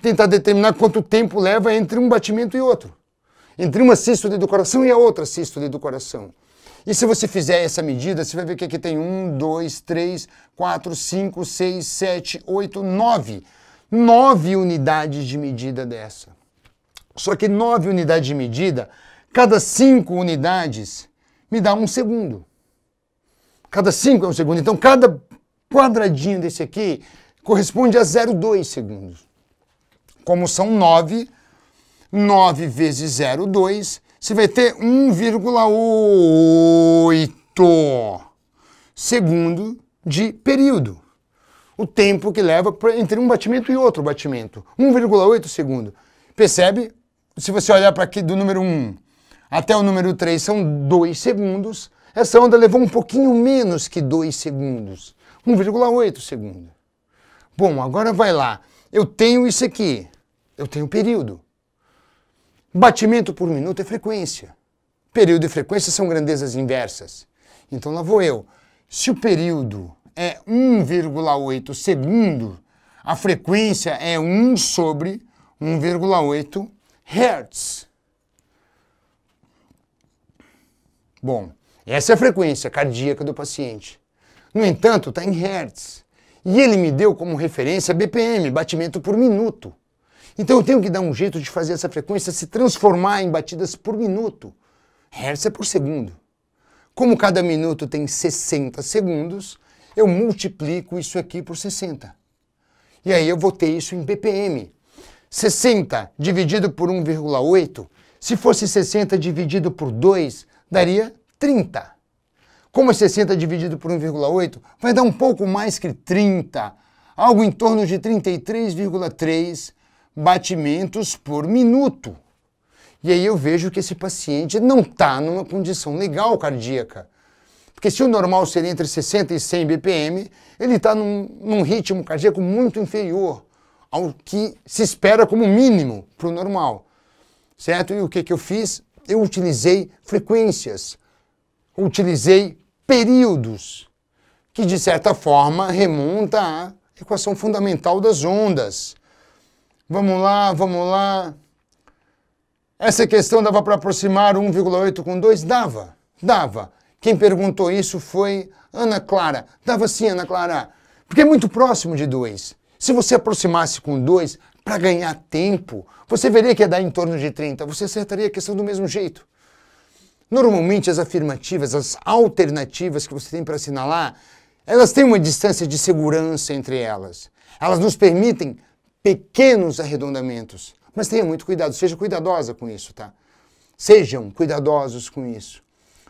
tentar determinar quanto tempo leva entre um batimento e outro. Entre uma sístole do coração e a outra sístole do coração. E se você fizer essa medida, você vai ver que aqui tem 1, 2, 3, 4, 5, 6, 7, 8, 9. 9 unidades de medida dessa. Só que 9 unidades de medida, cada 5 unidades me dá 1 segundo. Cada 5 é 1 segundo. Então, cada quadradinho desse aqui corresponde a 0,2 segundos. Como são 9, 9 vezes 0,2, você vai ter 1,8 segundo de período. O tempo que leva entre um batimento e outro batimento. 1,8 segundo. Percebe? Se você olhar para aqui do número 1 até o número 3 são 2 segundos. Essa onda levou um pouquinho menos que 2 segundos. 1,8 segundo. Bom, agora vai lá. Eu tenho isso aqui. Eu tenho período. Batimento por minuto é frequência. Período e frequência são grandezas inversas. Então lá vou eu. Se o período é 1,8 segundo, a frequência é 1 sobre 1,8 Hz. Bom, essa é a frequência cardíaca do paciente. No entanto, está em Hz. E ele me deu como referência BPM, batimento por minuto. Então eu tenho que dar um jeito de fazer essa frequência se transformar em batidas por minuto. Hertz é por segundo. Como cada minuto tem 60 segundos, eu multiplico isso aqui por 60. E aí eu vou ter isso em BPM. 60 dividido por 1,8, se fosse 60 dividido por 2, daria 30. Como é 60 dividido por 1,8, vai dar um pouco mais que 30, algo em torno de 33,3 batimentos por minuto. E aí eu vejo que esse paciente não está numa condição legal cardíaca. Porque se o normal seria entre 60 e 100 BPM, ele está num ritmo cardíaco muito inferior ao que se espera como mínimo para o normal. Certo? E o que eu fiz? Eu utilizei frequências, utilizei períodos, que de certa forma remonta à equação fundamental das ondas. Vamos lá, vamos lá. Essa questão dava para aproximar 1,8 com 2? Dava, dava. Quem perguntou isso foi Ana Clara. Dava sim, Ana Clara, porque é muito próximo de 2. Se você aproximasse com 2 para ganhar tempo, você veria que ia dar em torno de 30, você acertaria a questão do mesmo jeito. Normalmente as afirmativas, as alternativas que você tem para assinalar, elas têm uma distância de segurança entre elas. Elas nos permitem pequenos arredondamentos. Mas tenha muito cuidado, seja cuidadosa com isso, tá? Sejam cuidadosos com isso.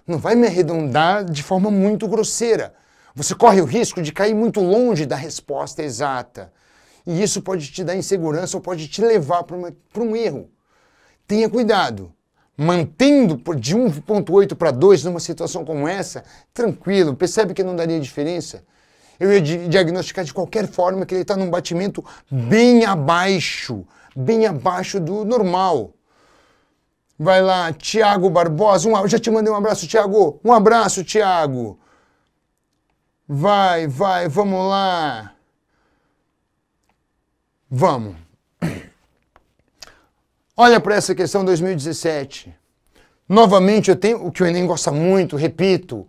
Não vai me arredondar de forma muito grosseira. Você corre o risco de cair muito longe da resposta exata. E isso pode te dar insegurança ou pode te levar para um erro. Tenha cuidado. Mantendo de 1,8 para 2 numa situação como essa, tranquilo, percebe que não daria diferença? Eu ia diagnosticar de qualquer forma que ele está num batimento bem abaixo do normal. Vai lá, Tiago Barbosa, eu já te mandei um abraço, Tiago. Um abraço, Tiago. Vai, vamos lá. Vamos. Olha para essa questão 2017. Novamente eu tenho, o que o Enem gosta muito, repito,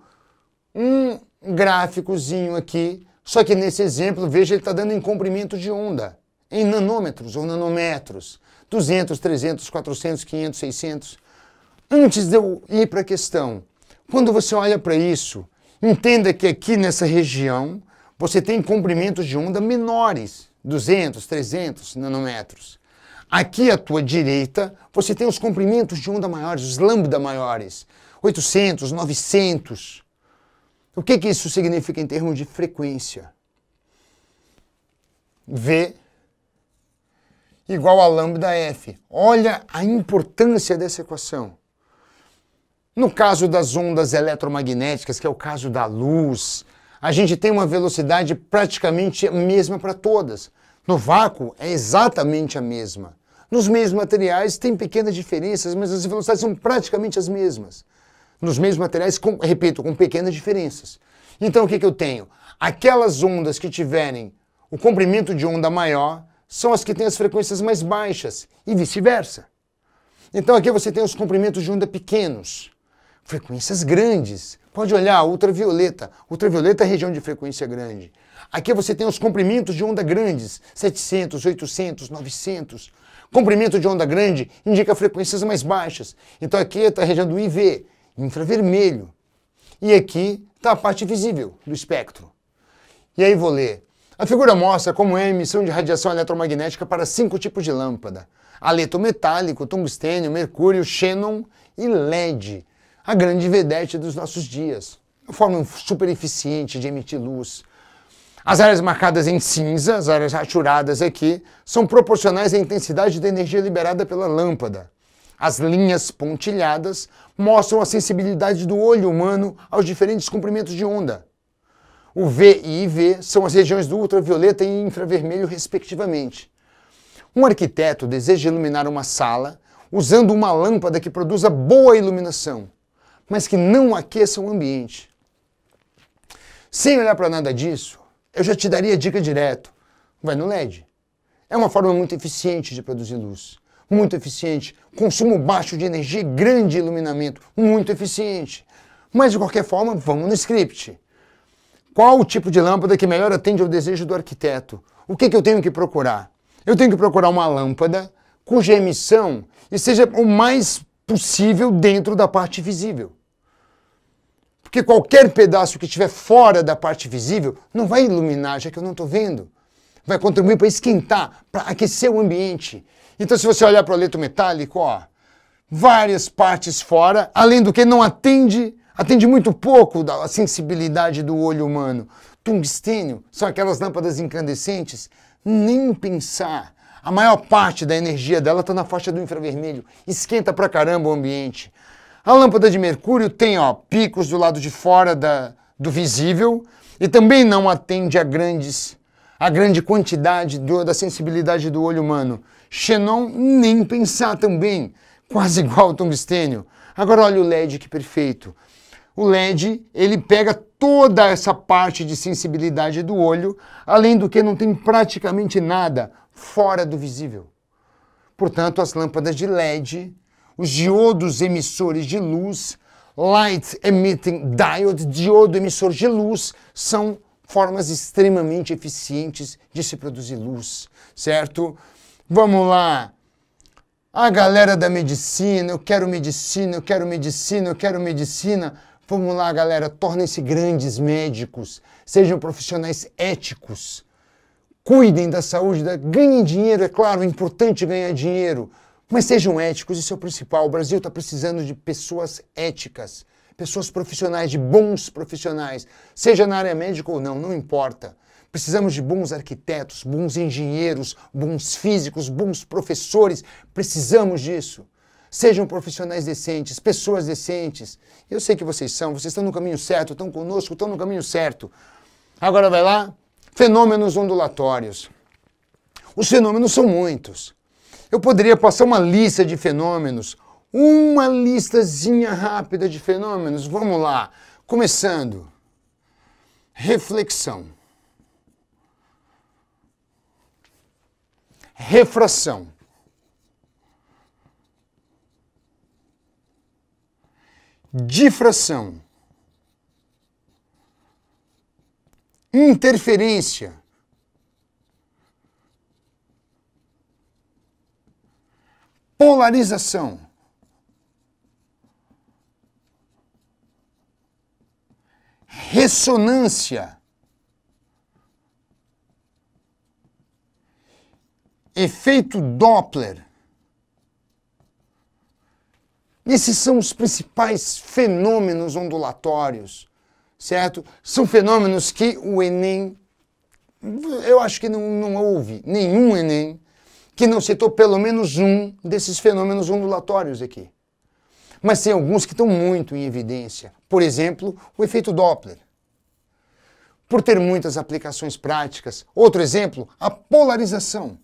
um gráficozinho aqui, só que nesse exemplo, veja, ele está dando em comprimento de onda, em nanômetros ou nanometros, 200, 300, 400, 500, 600. Antes de eu ir para a questão, quando você olha para isso, entenda que aqui nessa região você tem comprimentos de onda menores, 200, 300 nanômetros. Aqui à tua direita, você tem os comprimentos de onda maiores, os lambda maiores, 800, 900. O que isso significa em termos de frequência? V igual a lambda F. Olha a importância dessa equação. No caso das ondas eletromagnéticas, que é o caso da luz, a gente tem uma velocidade praticamente a mesma para todas. No vácuo é exatamente a mesma. Nos mesmos materiais tem pequenas diferenças, mas as velocidades são praticamente as mesmas. Nos mesmos materiais, repito, com pequenas diferenças. Então o que eu tenho? Aquelas ondas que tiverem o comprimento de onda maior são as que têm as frequências mais baixas e vice-versa. Então aqui você tem os comprimentos de onda pequenos, frequências grandes. Pode olhar, ultravioleta. Ultravioleta é a região de frequência grande. Aqui você tem os comprimentos de onda grandes, 700, 800, 900. Comprimento de onda grande indica frequências mais baixas. Então aqui está a região do IV, infravermelho. E aqui está a parte visível do espectro. E aí vou ler. A figura mostra como é a emissão de radiação eletromagnética para 5 tipos de lâmpada. Haleto metálico, tungstênio, mercúrio, xenon e LED. A grande vedete dos nossos dias. Uma forma super eficiente de emitir luz. As áreas marcadas em cinza, as áreas rachuradas aqui, são proporcionais à intensidade da energia liberada pela lâmpada. As linhas pontilhadas mostram a sensibilidade do olho humano aos diferentes comprimentos de onda. O V e IV são as regiões do ultravioleta e infravermelho, respectivamente. Um arquiteto deseja iluminar uma sala usando uma lâmpada que produza boa iluminação, mas que não aqueça o ambiente. Sem olhar para nada disso, eu já te daria a dica direto. Vai no LED. É uma forma muito eficiente de produzir luz. Muito eficiente. Consumo baixo de energia e grande iluminamento. Muito eficiente. Mas, de qualquer forma, vamos no script. Qual o tipo de lâmpada que melhor atende ao desejo do arquiteto? O que eu tenho que procurar? Eu tenho que procurar uma lâmpada cuja emissão seja o mais possível dentro da parte visível. Porque qualquer pedaço que estiver fora da parte visível não vai iluminar, já que eu não estou vendo. Vai contribuir para esquentar, para aquecer o ambiente. Então, se você olhar para o haleto metálico, ó, várias partes fora, além do que não atende muito pouco da sensibilidade do olho humano. Tungstênio, são aquelas lâmpadas incandescentes, nem pensar. A maior parte da energia dela está na faixa do infravermelho, esquenta pra caramba o ambiente. A lâmpada de mercúrio tem picos do lado de fora do visível e também não atende a grande quantidade da sensibilidade do olho humano. Xenon, nem pensar também, quase igual ao tungstênio. Agora olha o LED, que perfeito. O LED, ele pega toda essa parte de sensibilidade do olho, além do que não tem praticamente nada fora do visível. Portanto, as lâmpadas de LED, os diodos emissores de luz, Light Emitting Diode, diodo emissor de luz, são formas extremamente eficientes de se produzir luz, certo? Vamos lá. A galera da medicina, eu quero medicina, eu quero medicina, eu quero medicina. Vamos lá, galera, tornem-se grandes médicos, sejam profissionais éticos, cuidem da saúde, ganhem dinheiro, é claro, é importante ganhar dinheiro, mas sejam éticos, isso é o principal. O Brasil está precisando de pessoas éticas, pessoas profissionais, de bons profissionais, seja na área médica ou não, não importa. Precisamos de bons arquitetos, bons engenheiros, bons físicos, bons professores, precisamos disso. Sejam profissionais decentes, pessoas decentes. Eu sei que vocês estão no caminho certo, estão conosco, estão no caminho certo. Agora vai lá, fenômenos ondulatórios. Os fenômenos são muitos. Eu poderia passar uma lista de fenômenos, uma listazinha rápida de fenômenos. Vamos lá, começando. Reflexão. Refração. Difração. Interferência. Polarização. Ressonância. Efeito Doppler. Esses são os principais fenômenos ondulatórios, certo? São fenômenos que o Enem, eu acho que não houve nenhum Enem que não citou pelo menos um desses fenômenos ondulatórios aqui. Mas tem alguns que estão muito em evidência. Por exemplo, o efeito Doppler. Por ter muitas aplicações práticas. Outro exemplo, a polarização.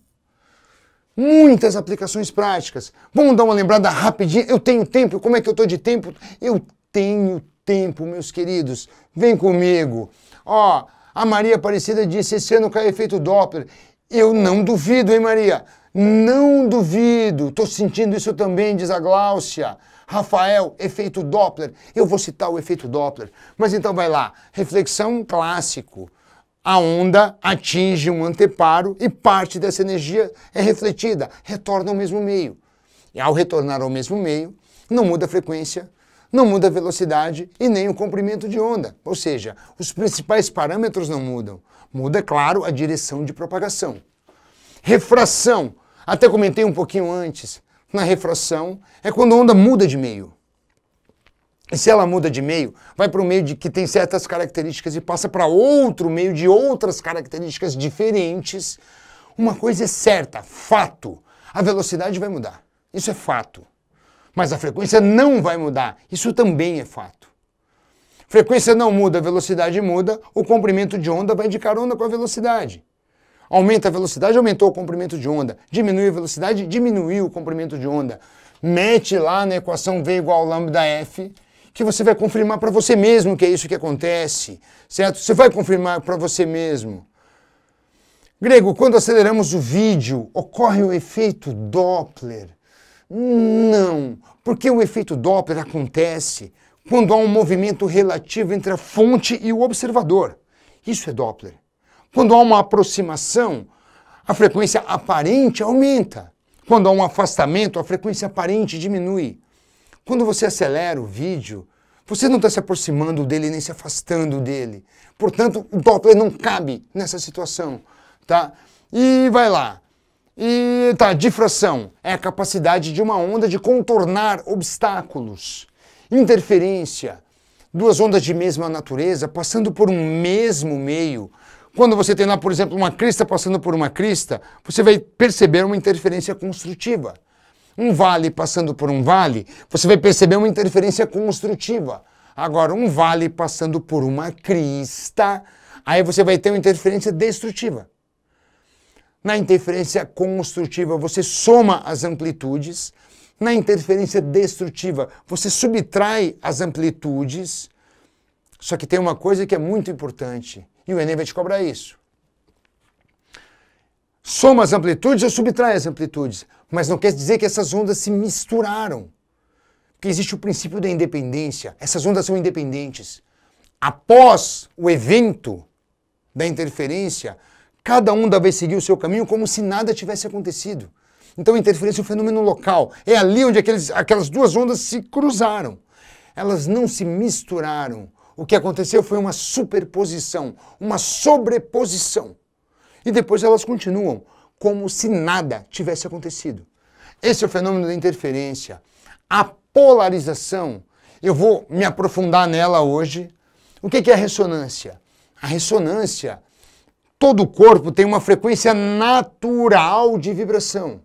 Muitas aplicações práticas. Vamos dar uma lembrada rapidinho. Eu tenho tempo. Como é que eu estou de tempo? Eu tenho tempo, meus queridos. Vem comigo. Ó, a Maria Aparecida disse, esse ano cai efeito Doppler. Eu não duvido, hein, Maria? Não duvido. Estou sentindo isso também, diz a Gláucia. Rafael, efeito Doppler. Eu vou citar o efeito Doppler. Mas então vai lá. Reflexão clássico. A onda atinge um anteparo e parte dessa energia é refletida, retorna ao mesmo meio. E ao retornar ao mesmo meio, não muda a frequência, não muda a velocidade e nem o comprimento de onda. Ou seja, os principais parâmetros não mudam. Muda, claro, a direção de propagação. Refração. Até comentei um pouquinho antes. Na refração é quando a onda muda de meio. E se ela muda de meio, vai para um meio que tem certas características e passa para outro meio de outras características diferentes. Uma coisa é certa, fato. A velocidade vai mudar. Isso é fato. Mas a frequência não vai mudar. Isso também é fato. Frequência não muda, a velocidade muda, o comprimento de onda vai de carona com a velocidade. Aumenta a velocidade, aumentou o comprimento de onda. Diminui a velocidade, diminuiu o comprimento de onda. Mete lá na equação V igual ao lambda F, que você vai confirmar para você mesmo que é isso que acontece, certo? Você vai confirmar para você mesmo. Grego, quando aceleramos o vídeo, ocorre o efeito Doppler? Não, porque o efeito Doppler acontece quando há um movimento relativo entre a fonte e o observador. Isso é Doppler. Quando há uma aproximação, a frequência aparente aumenta. Quando há um afastamento, a frequência aparente diminui. Quando você acelera o vídeo, você não está se aproximando dele nem se afastando dele. Portanto, o Doppler não cabe nessa situação, tá? E vai lá. E tá, difração é a capacidade de uma onda de contornar obstáculos. Interferência, duas ondas de mesma natureza passando por um mesmo meio. Quando você tem lá, por exemplo, uma crista passando por uma crista, você vai perceber uma interferência construtiva. Um vale passando por um vale, você vai perceber uma interferência construtiva. Agora, um vale passando por uma crista, aí você vai ter uma interferência destrutiva. Na interferência construtiva, você soma as amplitudes. Na interferência destrutiva, você subtrai as amplitudes. Só que tem uma coisa que é muito importante, e o Enem vai te cobrar isso. Soma as amplitudes ou subtrai as amplitudes, mas não quer dizer que essas ondas se misturaram. Porque existe o princípio da independência. Essas ondas são independentes. Após o evento, da interferência, cada onda vai seguir o seu caminho como se nada tivesse acontecido. Então a interferência é um fenômeno local. É ali onde aquelas duas ondas se cruzaram. Elas não se misturaram. O que aconteceu foi uma superposição, uma sobreposição. E depois elas continuam como se nada tivesse acontecido. Esse é o fenômeno da interferência. A polarização, eu vou me aprofundar nela hoje. O que é a ressonância? A ressonância, todo o corpo tem uma frequência natural de vibração.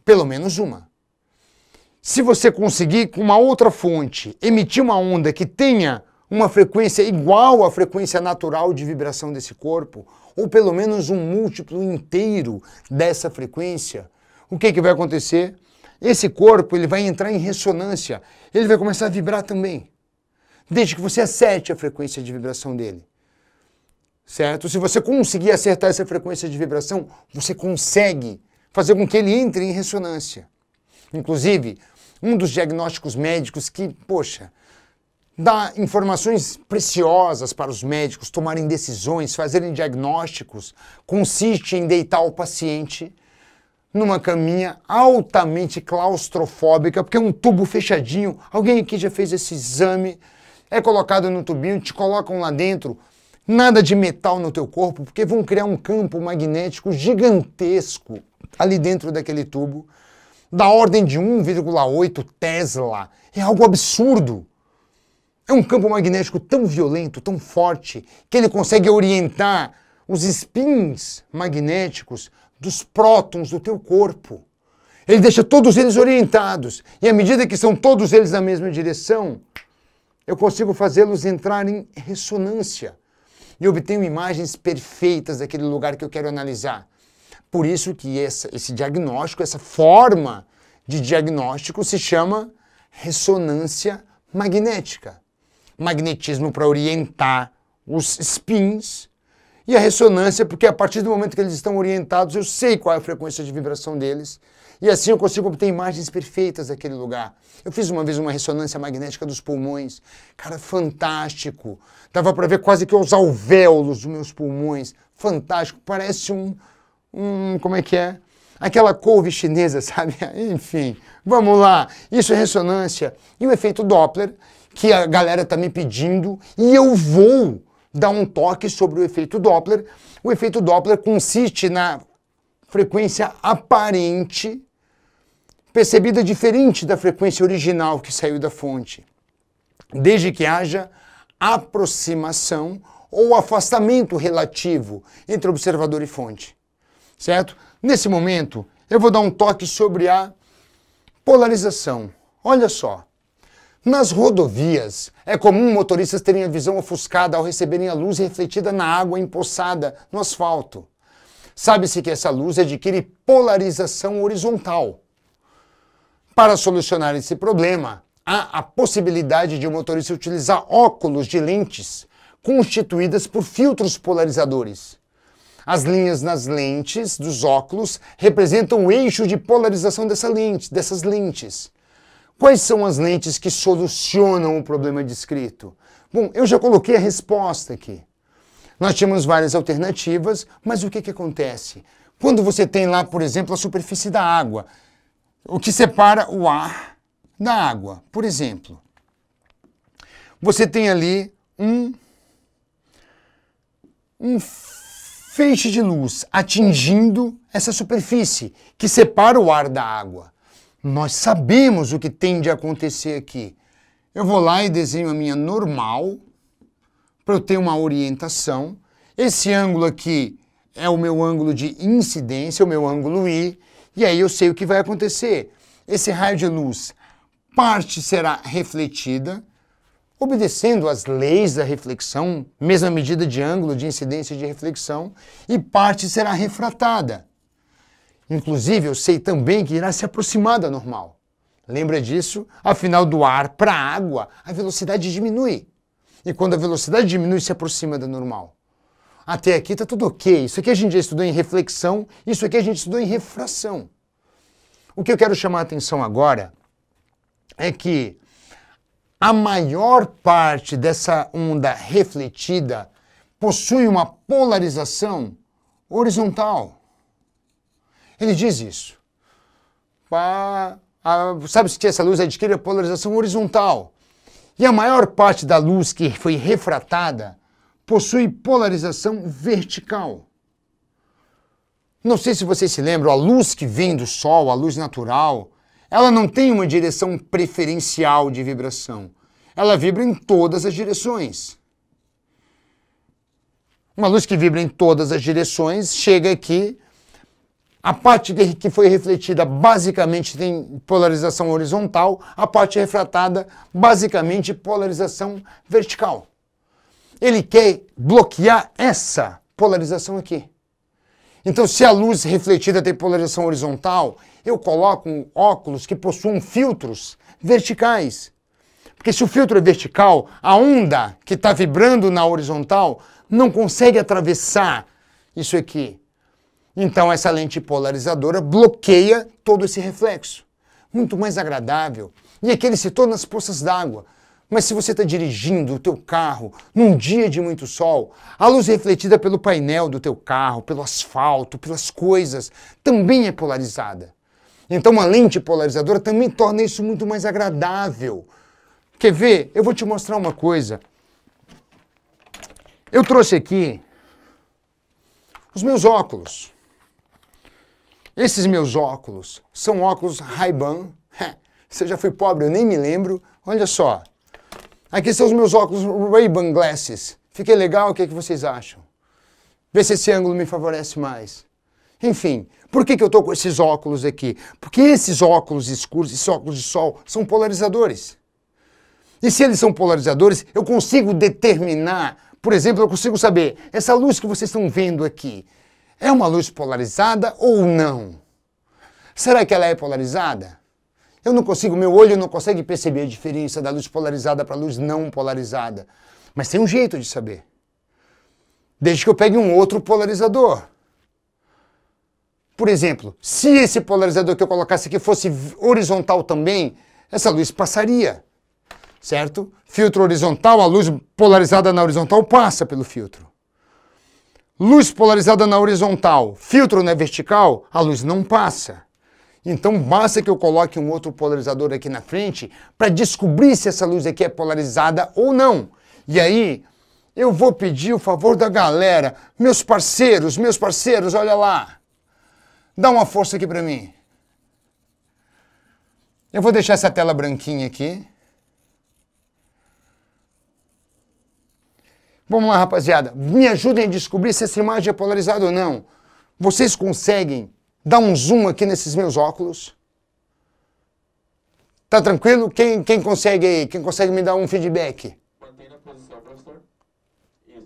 Pelo menos uma. Se você conseguir, com uma outra fonte, emitir uma onda que tenha uma frequência igual à frequência natural de vibração desse corpo, ou pelo menos um múltiplo inteiro dessa frequência, o que vai acontecer? Esse corpo ele vai entrar em ressonância, ele vai começar a vibrar também, desde que você acerte a frequência de vibração dele. Certo? Se você conseguir acertar essa frequência de vibração, você consegue fazer com que ele entre em ressonância. Inclusive, um dos diagnósticos médicos que, poxa, dá informações preciosas para os médicos tomarem decisões, fazerem diagnósticos, consiste em deitar o paciente numa caminha altamente claustrofóbica, porque é um tubo fechadinho. Alguém aqui já fez esse exame, é colocado no tubinho, te colocam lá dentro, nada de metal no teu corpo, porque vão criar um campo magnético gigantesco ali dentro daquele tubo, da ordem de 1,8 Tesla. É algo absurdo. É um campo magnético tão violento, tão forte, que ele consegue orientar os spins magnéticos dos prótons do teu corpo. Ele deixa todos eles orientados. E à medida que são todos eles na mesma direção, eu consigo fazê-los entrar em ressonância. E obtenho imagens perfeitas daquele lugar que eu quero analisar. Por isso que esse diagnóstico, essa forma de diagnóstico se chama ressonância magnética. Magnetismo para orientar os spins e a ressonância porque a partir do momento que eles estão orientados eu sei qual é a frequência de vibração deles e assim eu consigo obter imagens perfeitas daquele lugar. Eu fiz uma vez uma ressonância magnética dos pulmões, cara, fantástico. Dava para ver quase que os alvéolos dos meus pulmões, fantástico, parece como é que é? Aquela couve chinesa, sabe? Enfim, vamos lá. Isso é ressonância. E o efeito Doppler, que a galera está me pedindo, e eu vou dar um toque sobre o efeito Doppler. O efeito Doppler consiste na frequência aparente, percebida diferente da frequência original que saiu da fonte, desde que haja aproximação ou afastamento relativo entre observador e fonte. Certo? Nesse momento, eu vou dar um toque sobre a polarização. Olha só, nas rodovias, é comum motoristas terem a visão ofuscada ao receberem a luz refletida na água empoçada no asfalto. Sabe-se que essa luz adquire polarização horizontal. Para solucionar esse problema, há a possibilidade de o motorista utilizar óculos de lentes constituídas por filtros polarizadores. As linhas nas lentes dos óculos representam o eixo de polarização dessas lentes. Quais são as lentes que solucionam o problema descrito? Bom, eu já coloquei a resposta aqui. Nós tínhamos várias alternativas, mas o que acontece? Quando você tem lá, por exemplo, a superfície da água, o que separa o ar da água, por exemplo, você tem ali um feixe de luz atingindo essa superfície que separa o ar da água. Nós sabemos o que tem de acontecer aqui. Eu vou lá e desenho a minha normal para eu ter uma orientação. Esse ângulo aqui é o meu ângulo de incidência, o meu ângulo I, e aí eu sei o que vai acontecer. Esse raio de luz, parte será refletida, obedecendo às leis da reflexão, mesma medida de ângulo de incidência e de reflexão, e parte será refratada. Inclusive, eu sei também que irá se aproximar da normal. Lembra disso? Afinal, do ar para a água, a velocidade diminui. E quando a velocidade diminui, se aproxima da normal. Até aqui está tudo ok. Isso aqui a gente já estudou em reflexão, isso aqui a gente estudou em refração. O que eu quero chamar a atenção agora é que a maior parte dessa onda refletida possui uma polarização horizontal. Ele diz isso. Sabe-se que essa luz adquire a polarização horizontal. E a maior parte da luz que foi refratada possui polarização vertical. Não sei se vocês se lembram, a luz que vem do Sol, a luz natural, ela não tem uma direção preferencial de vibração. Ela vibra em todas as direções. Uma luz que vibra em todas as direções chega aqui. A parte que foi refletida basicamente tem polarização horizontal, a parte refratada basicamente polarização vertical. Ele quer bloquear essa polarização aqui. Então, se a luz refletida tem polarização horizontal, eu coloco um óculos que possuam filtros verticais. Porque se o filtro é vertical, a onda que está vibrando na horizontal não consegue atravessar isso aqui. Então, essa lente polarizadora bloqueia todo esse reflexo. Muito mais agradável. E aqui ele citou nas poças d'água. Mas se você está dirigindo o teu carro num dia de muito sol, a luz refletida pelo painel do teu carro, pelo asfalto, pelas coisas, também é polarizada. Então, uma lente polarizadora também torna isso muito mais agradável. Quer ver? Eu vou te mostrar uma coisa. Eu trouxe aqui os meus óculos. Esses meus óculos são óculos Ray-Ban. Se eu já fui pobre, eu nem me lembro. Olha só. Aqui são os meus óculos Ray-Ban Glasses. Fiquei legal? O que é que vocês acham? Vê se esse ângulo me favorece mais. Enfim, por que eu estou com esses óculos aqui? Porque esses óculos escuros, esses óculos de sol, são polarizadores. E se eles são polarizadores, eu consigo determinar, por exemplo, eu consigo saber, essa luz que vocês estão vendo aqui, é uma luz polarizada ou não? Será que ela é polarizada? Eu não consigo, meu olho não consegue perceber a diferença da luz polarizada para a luz não polarizada. Mas tem um jeito de saber. Desde que eu pegue um outro polarizador. Por exemplo, se esse polarizador que eu colocasse aqui fosse horizontal também, essa luz passaria. Certo? Filtro horizontal, a luz polarizada na horizontal passa pelo filtro. Luz polarizada na horizontal, filtro na vertical, a luz não passa. Então basta que eu coloque um outro polarizador aqui na frente para descobrir se essa luz aqui é polarizada ou não. E aí eu vou pedir o favor da galera, meus parceiros, olha lá. Dá uma força aqui para mim. Eu vou deixar essa tela branquinha aqui. Vamos lá, rapaziada. Me ajudem a descobrir se essa imagem é polarizada ou não. Vocês conseguem dar um zoom aqui nesses meus óculos? Tá tranquilo? Quem consegue aí? Quem consegue me dar um feedback? Mantém na posição, professor. Isso.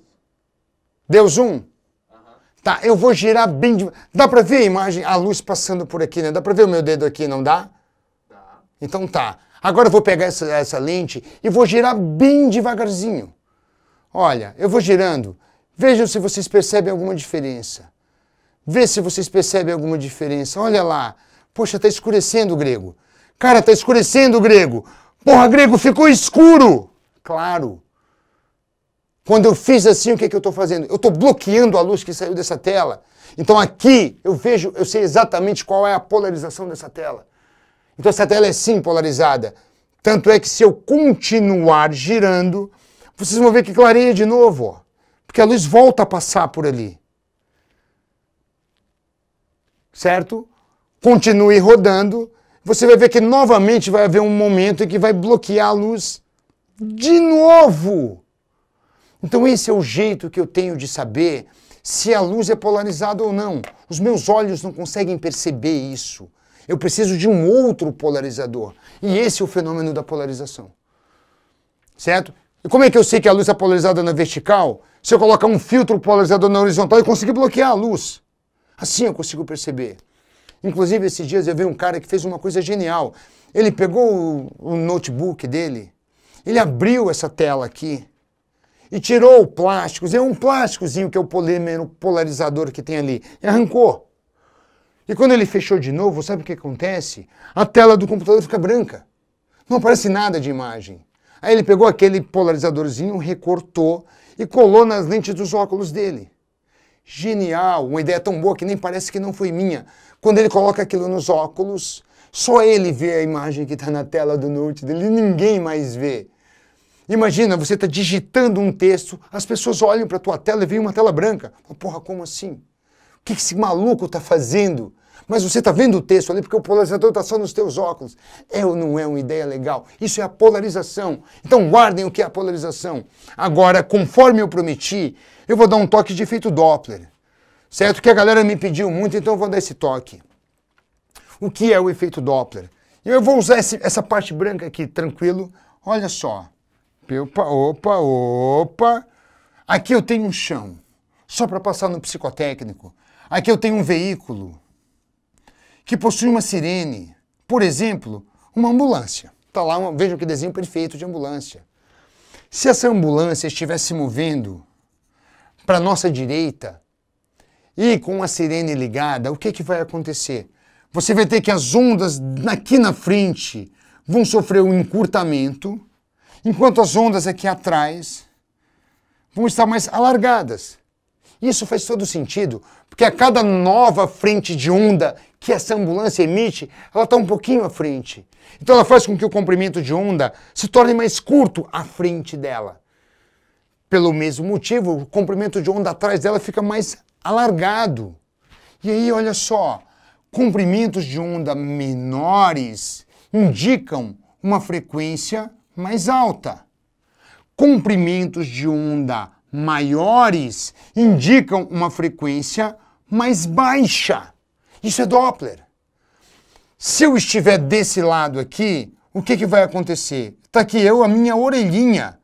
Deu zoom? Aham. Tá, eu vou girar bem... Dá pra ver a imagem, a luz passando por aqui, né? Dá pra ver o meu dedo aqui, não dá? Dá. Então tá. Agora eu vou pegar essa lente e vou girar bem devagarzinho. Olha, eu vou girando. Vejam se vocês percebem alguma diferença. Vê se vocês percebem alguma diferença. Olha lá. Poxa, tá escurecendo, Grego. Cara, tá escurecendo, Grego. Porra, Grego, ficou escuro. Claro. Quando eu fiz assim, o que é que eu estou fazendo? Eu estou bloqueando a luz que saiu dessa tela. Então aqui eu sei exatamente qual é a polarização dessa tela. Então essa tela é sim polarizada. Tanto é que se eu continuar girando, vocês vão ver que clareia de novo, ó, porque a luz volta a passar por ali. Certo? Continue rodando, você vai ver que novamente vai haver um momento em que vai bloquear a luz de novo. Então esse é o jeito que eu tenho de saber se a luz é polarizada ou não. Os meus olhos não conseguem perceber isso. Eu preciso de um outro polarizador. E esse é o fenômeno da polarização. Certo? E como é que eu sei que a luz é polarizada na vertical? Se eu colocar um filtro polarizador na horizontal e conseguir bloquear a luz. Assim eu consigo perceber. Inclusive, esses dias eu vi um cara que fez uma coisa genial. Ele pegou o notebook dele, ele abriu essa tela aqui e tirou o plástico. É um plásticozinho que é o polímero polarizador que tem ali. E arrancou. E quando ele fechou de novo, sabe o que acontece? A tela do computador fica branca. Não aparece nada de imagem. Aí ele pegou aquele polarizadorzinho, recortou e colou nas lentes dos óculos dele. Genial, uma ideia tão boa que nem parece que não foi minha. Quando ele coloca aquilo nos óculos, só ele vê a imagem que está na tela do note dele, ninguém mais vê. Imagina, você está digitando um texto, as pessoas olham para a tua tela e veem uma tela branca. Porra, como assim? O que esse maluco está fazendo? Mas você está vendo o texto ali porque o polarizador está só nos teus óculos. É ou não é uma ideia legal? Isso é a polarização. Então guardem o que é a polarização. Agora, conforme eu prometi, eu vou dar um toque de efeito Doppler. Certo? Que a galera me pediu muito, então eu vou dar esse toque. O que é o efeito Doppler? Eu vou usar essa parte branca aqui, tranquilo. Olha só. Opa, opa, opa. Aqui eu tenho um chão, só para passar no psicotécnico. Aqui eu tenho um veículo que possui uma sirene. Por exemplo, uma ambulância. Tá lá, vejam que desenho perfeito de ambulância. Se essa ambulância estivesse se movendo para a nossa direita e com a sirene ligada, o que vai acontecer? Você vai ter que as ondas aqui na frente vão sofrer um encurtamento, enquanto as ondas aqui atrás vão estar mais alargadas. Isso faz todo sentido, porque a cada nova frente de onda que essa ambulância emite, ela está um pouquinho à frente. Então ela faz com que o comprimento de onda se torne mais curto à frente dela. Pelo mesmo motivo, o comprimento de onda atrás dela fica mais alargado. E aí, olha só, comprimentos de onda menores indicam uma frequência mais alta. Comprimentos de onda maiores indicam uma frequência mais baixa. Isso é Doppler. Se eu estiver desse lado aqui, o que vai acontecer? Está aqui a minha orelhinha.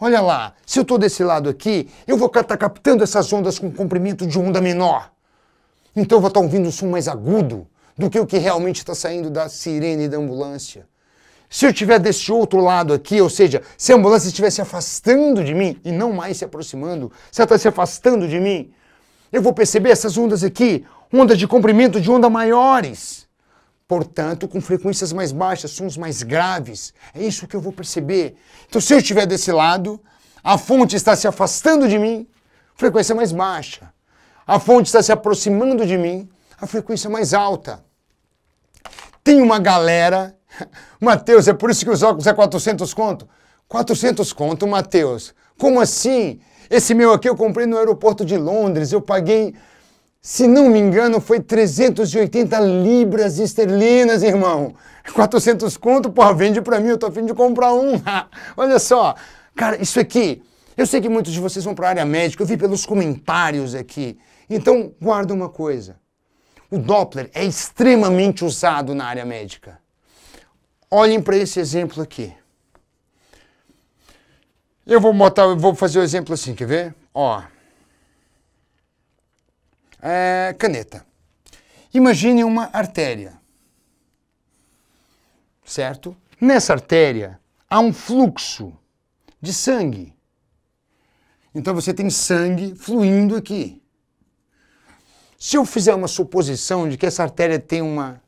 Olha lá, se eu estou desse lado aqui, eu vou estar captando essas ondas com comprimento de onda menor. Então eu vou estar ouvindo um som mais agudo do que o que realmente está saindo da sirene da ambulância. Se eu estiver desse outro lado aqui, ou seja, se a ambulância estiver se afastando de mim e não mais se aproximando, se ela está se afastando de mim, eu vou perceber essas ondas aqui, ondas de comprimento de onda maiores. Portanto, com frequências mais baixas, sons mais graves. É isso que eu vou perceber. Então, se eu estiver desse lado, a fonte está se afastando de mim, frequência mais baixa. A fonte está se aproximando de mim, a frequência mais alta. Tem uma galera... Mateus, é por isso que os óculos é 400 conto? 400 conto, Mateus. Como assim? Esse meu aqui eu comprei no aeroporto de Londres, eu paguei, se não me engano, foi 380 libras esterlinas, irmão. 400 conto, porra, vende pra mim, eu tô a fim de comprar um. Olha só, cara, isso aqui, eu sei que muitos de vocês vão pra área médica, eu vi pelos comentários aqui. Então, guarda uma coisa. O Doppler é extremamente usado na área médica. Olhem para esse exemplo aqui. Eu vou fazer o exemplo assim, quer ver? Ó. Caneta. Imagine uma artéria. Certo? Nessa artéria há um fluxo de sangue. Então você tem sangue fluindo aqui. Se eu fizer uma suposição de que essa artéria tem um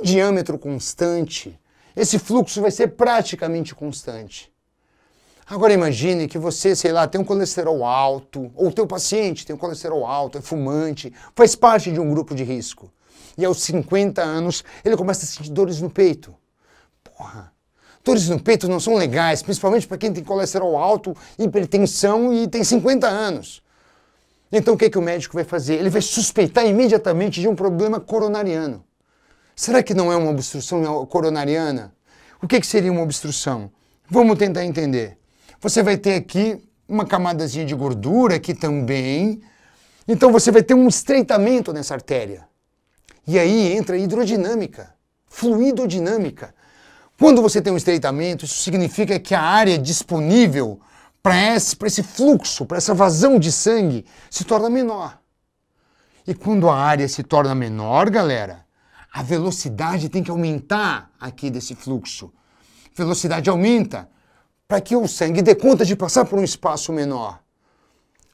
diâmetro constante, esse fluxo vai ser praticamente constante. Agora imagine que você, sei lá, tem um colesterol alto, ou o teu paciente tem um colesterol alto, é fumante, faz parte de um grupo de risco. E aos 50 anos ele começa a sentir dores no peito. Porra, dores no peito não são legais, principalmente para quem tem colesterol alto, hipertensão e tem 50 anos. Então o que o médico vai fazer? Ele vai suspeitar imediatamente de um problema coronariano. Será que não é uma obstrução coronariana? O que seria uma obstrução? Vamos tentar entender. Você vai ter aqui uma camadazinha de gordura aqui também. Então você vai ter um estreitamento nessa artéria. E aí entra a hidrodinâmica, fluidodinâmica. Quando você tem um estreitamento, isso significa que a área disponível para esse fluxo, para essa vazão de sangue, se torna menor. E quando a área se torna menor, galera, a velocidade tem que aumentar aqui desse fluxo. Velocidade aumenta para que o sangue dê conta de passar por um espaço menor.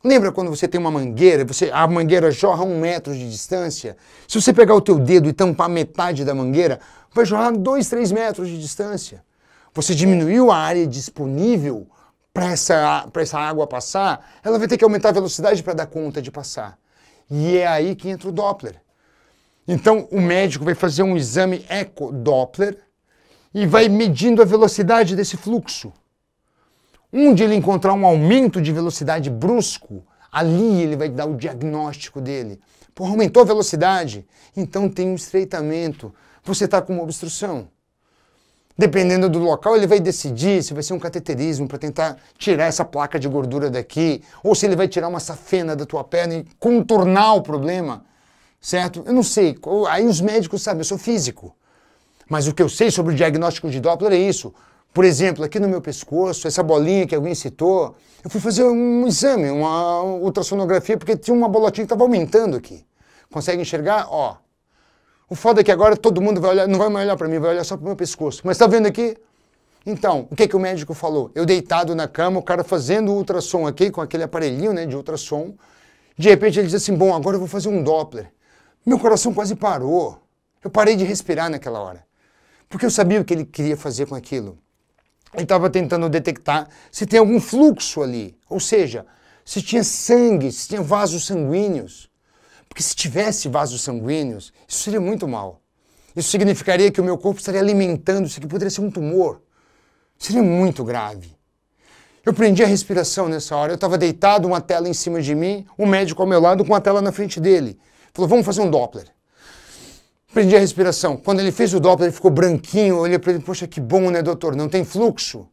Lembra quando você tem uma mangueira, a mangueira jorra 1 metro de distância? Se você pegar o teu dedo e tampar metade da mangueira, vai jorrar 2, 3 metros de distância. Você diminuiu a área disponível para essa água passar, ela vai ter que aumentar a velocidade para dar conta de passar. E é aí que entra o Doppler. Então, o médico vai fazer um exame eco-Doppler e vai medindo a velocidade desse fluxo. Onde ele encontrar um aumento de velocidade brusco, ali ele vai dar o diagnóstico dele. Pô, aumentou a velocidade, então tem um estreitamento. Você está com uma obstrução. Dependendo do local, ele vai decidir se vai ser um cateterismo para tentar tirar essa placa de gordura daqui, ou se ele vai tirar uma safena da tua perna e contornar o problema, certo? Eu não sei, aí os médicos sabem, eu sou físico. Mas o que eu sei sobre o diagnóstico de Doppler é isso. Por exemplo, aqui no meu pescoço, essa bolinha que alguém citou, eu fui fazer um exame, uma ultrassonografia, porque tinha uma bolotinha que estava aumentando aqui. Consegue enxergar? Ó. O foda é que agora todo mundo vai olhar, não vai mais olhar para mim, vai olhar só para o meu pescoço. Mas tá vendo aqui? Então, o que o médico falou? Eu deitado na cama, o cara fazendo o ultrassom aqui, com aquele aparelhinho, né, de ultrassom. De repente ele diz assim, bom, agora eu vou fazer um Doppler. Meu coração quase parou. Eu parei de respirar naquela hora. Porque eu sabia o que ele queria fazer com aquilo. Ele estava tentando detectar se tem algum fluxo ali. Ou seja, se tinha sangue, se tinha vasos sanguíneos. Porque se tivesse vasos sanguíneos, isso seria muito mal. Isso significaria que o meu corpo estaria alimentando isso, que poderia ser um tumor. Seria muito grave. Eu prendi a respiração nessa hora. Eu estava deitado, uma tela em cima de mim, um médico ao meu lado com uma tela na frente dele. Falou, vamos fazer um Doppler. Prendi a respiração. Quando ele fez o Doppler, ele ficou branquinho. Eu olhei para ele, poxa, que bom, né, doutor? Não tem fluxo?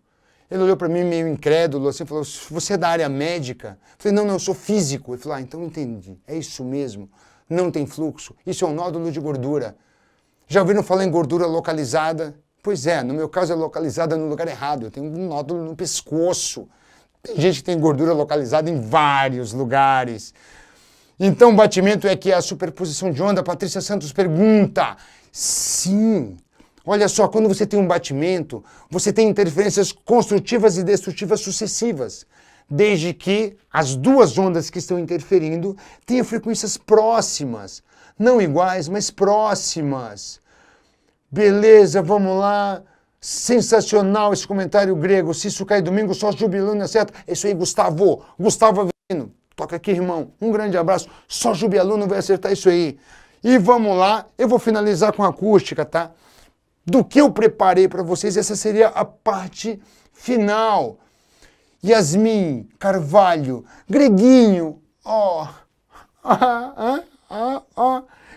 Ele olhou para mim meio incrédulo, assim, falou, você é da área médica? Eu falei, não, eu sou físico. Ele falou, então entendi, é isso mesmo, não tem fluxo, isso é um nódulo de gordura. Já ouviram falar em gordura localizada? Pois é, no meu caso é localizada no lugar errado, eu tenho um nódulo no pescoço. Tem gente que tem gordura localizada em vários lugares. Então o batimento é que a superposição de onda, a Patrícia Santos pergunta. Sim. Olha só, quando você tem um batimento, você tem interferências construtivas e destrutivas sucessivas, desde que as duas ondas que estão interferindo tenham frequências próximas, não iguais, mas próximas. Beleza, vamos lá. Sensacional esse comentário grego. Se isso cai domingo, só jubilando, é certo? É isso aí, Gustavo. Gustavo Avelino. Toca aqui, irmão. Um grande abraço. Só jubialuno vai acertar isso aí. E vamos lá. Eu vou finalizar com a acústica, tá? Do que eu preparei para vocês, essa seria a parte final. Yasmin, Carvalho, Greguinho,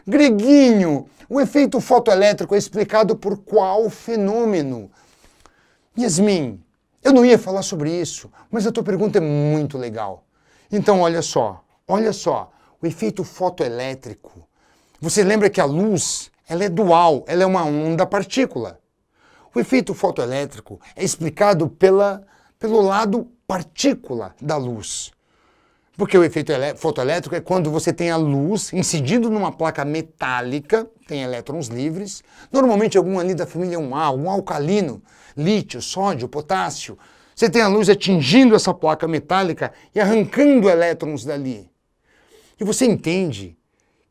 Greguinho, o efeito fotoelétrico é explicado por qual fenômeno? Yasmin, eu não ia falar sobre isso, mas a tua pergunta é muito legal. Então, olha só, o efeito fotoelétrico. Você lembra que a luz, ela é dual, ela é uma onda-partícula. O efeito fotoelétrico é explicado pelo lado partícula da luz. Porque o efeito fotoelétrico é quando você tem a luz incidindo numa placa metálica, tem elétrons livres, normalmente algum ali da família 1A, um alcalino, lítio, sódio, potássio. Você tem a luz atingindo essa placa metálica e arrancando elétrons dali. E você entende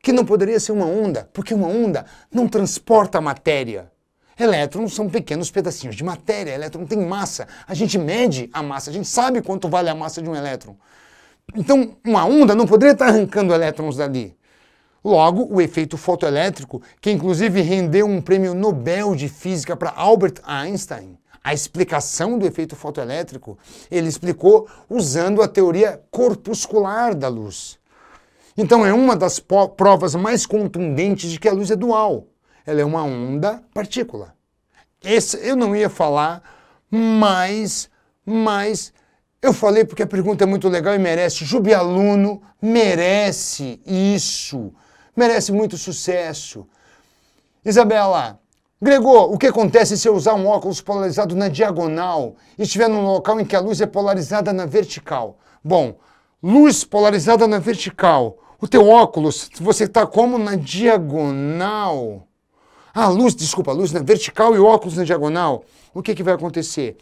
que não poderia ser uma onda, porque uma onda não transporta matéria. Elétrons são pequenos pedacinhos de matéria, elétron tem massa. A gente mede a massa, a gente sabe quanto vale a massa de um elétron. Então, uma onda não poderia estar arrancando elétrons dali. Logo, o efeito fotoelétrico, que inclusive rendeu um prêmio Nobel de Física para Albert Einstein, a explicação do efeito fotoelétrico, ele explicou usando a teoria corpuscular da luz. Então é uma das provas mais contundentes de que a luz é dual. Ela é uma onda-partícula. Eu não ia falar, mas eu falei porque a pergunta é muito legal e merece. Jubialuno merece isso. Merece muito sucesso. Isabela, Gregor, o que acontece se eu usar um óculos polarizado na diagonal e estiver num local em que a luz é polarizada na vertical? Bom, luz polarizada na vertical. O teu óculos, você está como na diagonal? Luz na vertical e o óculos na diagonal. O que vai acontecer?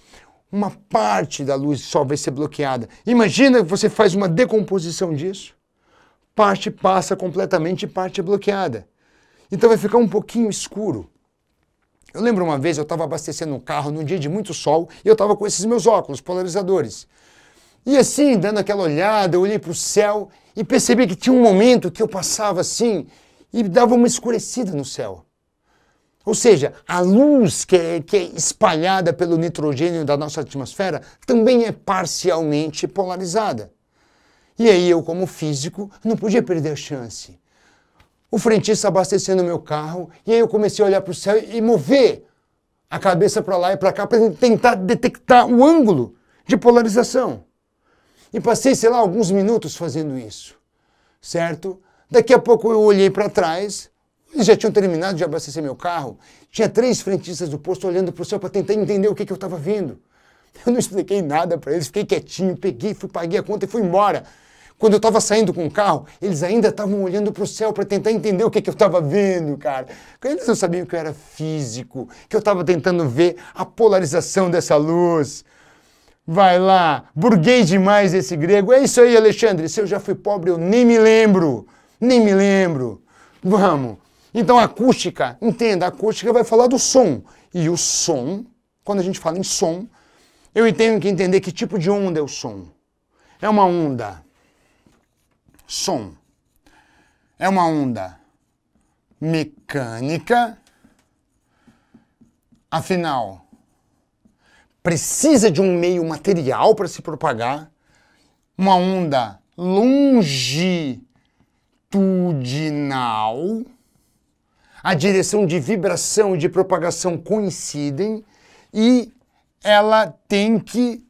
Uma parte da luz só vai ser bloqueada. Imagina que você faz uma decomposição disso. Parte passa completamente e parte é bloqueada. Então vai ficar um pouquinho escuro. Eu lembro uma vez, eu estava abastecendo um carro num dia de muito sol e eu estava com esses meus óculos polarizadores. E assim, dando aquela olhada, eu olhei para o céu e percebi que tinha um momento que eu passava assim e dava uma escurecida no céu. Ou seja, a luz que é espalhada pelo nitrogênio da nossa atmosfera também é parcialmente polarizada. E aí eu, como físico, não podia perder a chance. O frentista abastecendo o meu carro, e aí eu comecei a olhar para o céu e mover a cabeça para lá e para cá para tentar detectar o ângulo de polarização. E passei, sei lá, alguns minutos fazendo isso, certo? Daqui a pouco eu olhei para trás, eles já tinham terminado de abastecer meu carro, tinha 3 frentistas do posto olhando para o céu para tentar entender o que eu estava vendo. Eu não expliquei nada para eles, fiquei quietinho, peguei, paguei a conta e fui embora. Quando eu estava saindo com o carro, eles ainda estavam olhando para o céu para tentar entender o que eu estava vendo, cara. Eles não sabiam que eu era físico, que eu estava tentando ver a polarização dessa luz. Vai lá, burguei demais esse grego. É isso aí, Alexandre, se eu já fui pobre, eu nem me lembro. Nem me lembro. Vamos. Então, a acústica, entenda, a acústica vai falar do som. E o som, quando a gente fala em som, eu tenho que entender que tipo de onda é o som. É uma onda. Som. É uma onda mecânica. Afinal, precisa de um meio material para se propagar. Uma onda longitudinal. A direção de vibração e de propagação coincidem e ela tem que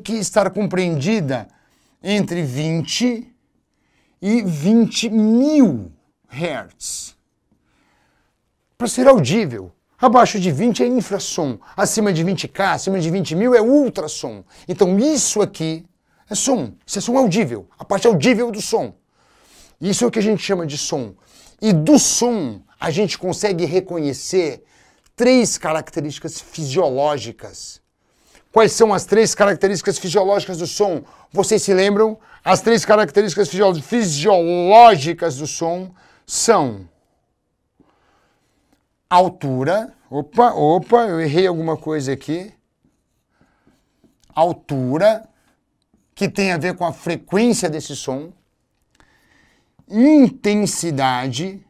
estar compreendida entre 20 e 20.000 Hz. Para ser audível. Abaixo de 20 é infrassom, acima de 20K, acima de 20.000 é ultrassom. Então isso aqui é som, isso é som audível, a parte audível do som. Isso é o que a gente chama de som. E do som a gente consegue reconhecer 3 características fisiológicas. Quais são as 3 características fisiológicas do som? Vocês se lembram? As 3 características fisiológicas do som são altura. Opa, eu errei alguma coisa aqui. Altura, que tem a ver com a frequência desse som. Intensidade,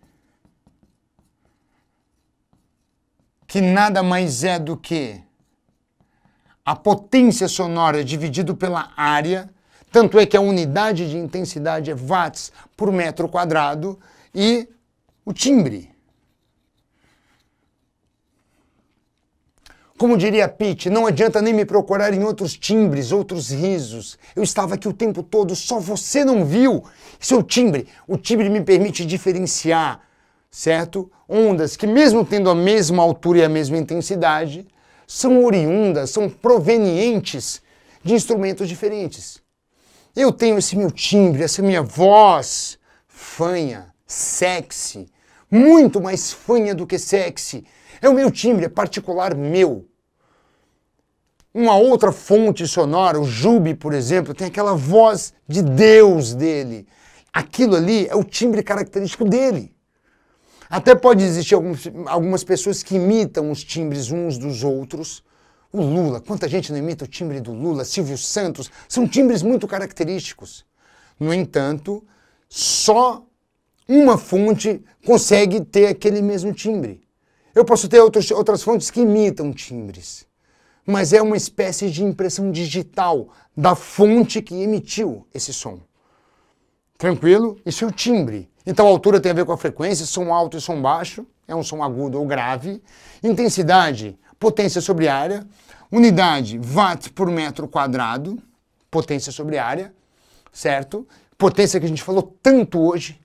que nada mais é do que a potência sonora dividido pela área, tanto é que a unidade de intensidade é watts por metro quadrado, e o timbre. Como diria Pete, não adianta nem me procurar em outros timbres, outros risos. Eu estava aqui o tempo todo, só você não viu. Seu timbre, o timbre me permite diferenciar, certo? Ondas que mesmo tendo a mesma altura e a mesma intensidade, são oriundas, são provenientes de instrumentos diferentes. Eu tenho esse meu timbre, essa minha voz fanha, sexy, muito mais fanha do que sexy. É o meu timbre, é particular meu. Uma outra fonte sonora, o Jube, por exemplo, tem aquela voz de Deus dele. Aquilo ali é o timbre característico dele. Até pode existir algumas pessoas que imitam os timbres uns dos outros. O Lula, quanta gente não imita o timbre do Lula, Silvio Santos, são timbres muito característicos. No entanto, só uma fonte consegue ter aquele mesmo timbre. Eu posso ter outras fontes que imitam timbres, mas é uma espécie de impressão digital da fonte que emitiu esse som. Tranquilo? Isso é o timbre. Então a altura tem a ver com a frequência, som alto e som baixo, é um som agudo ou grave. Intensidade, potência sobre área. Unidade, watt por metro quadrado, potência sobre área, certo? Potência que a gente falou tanto hoje.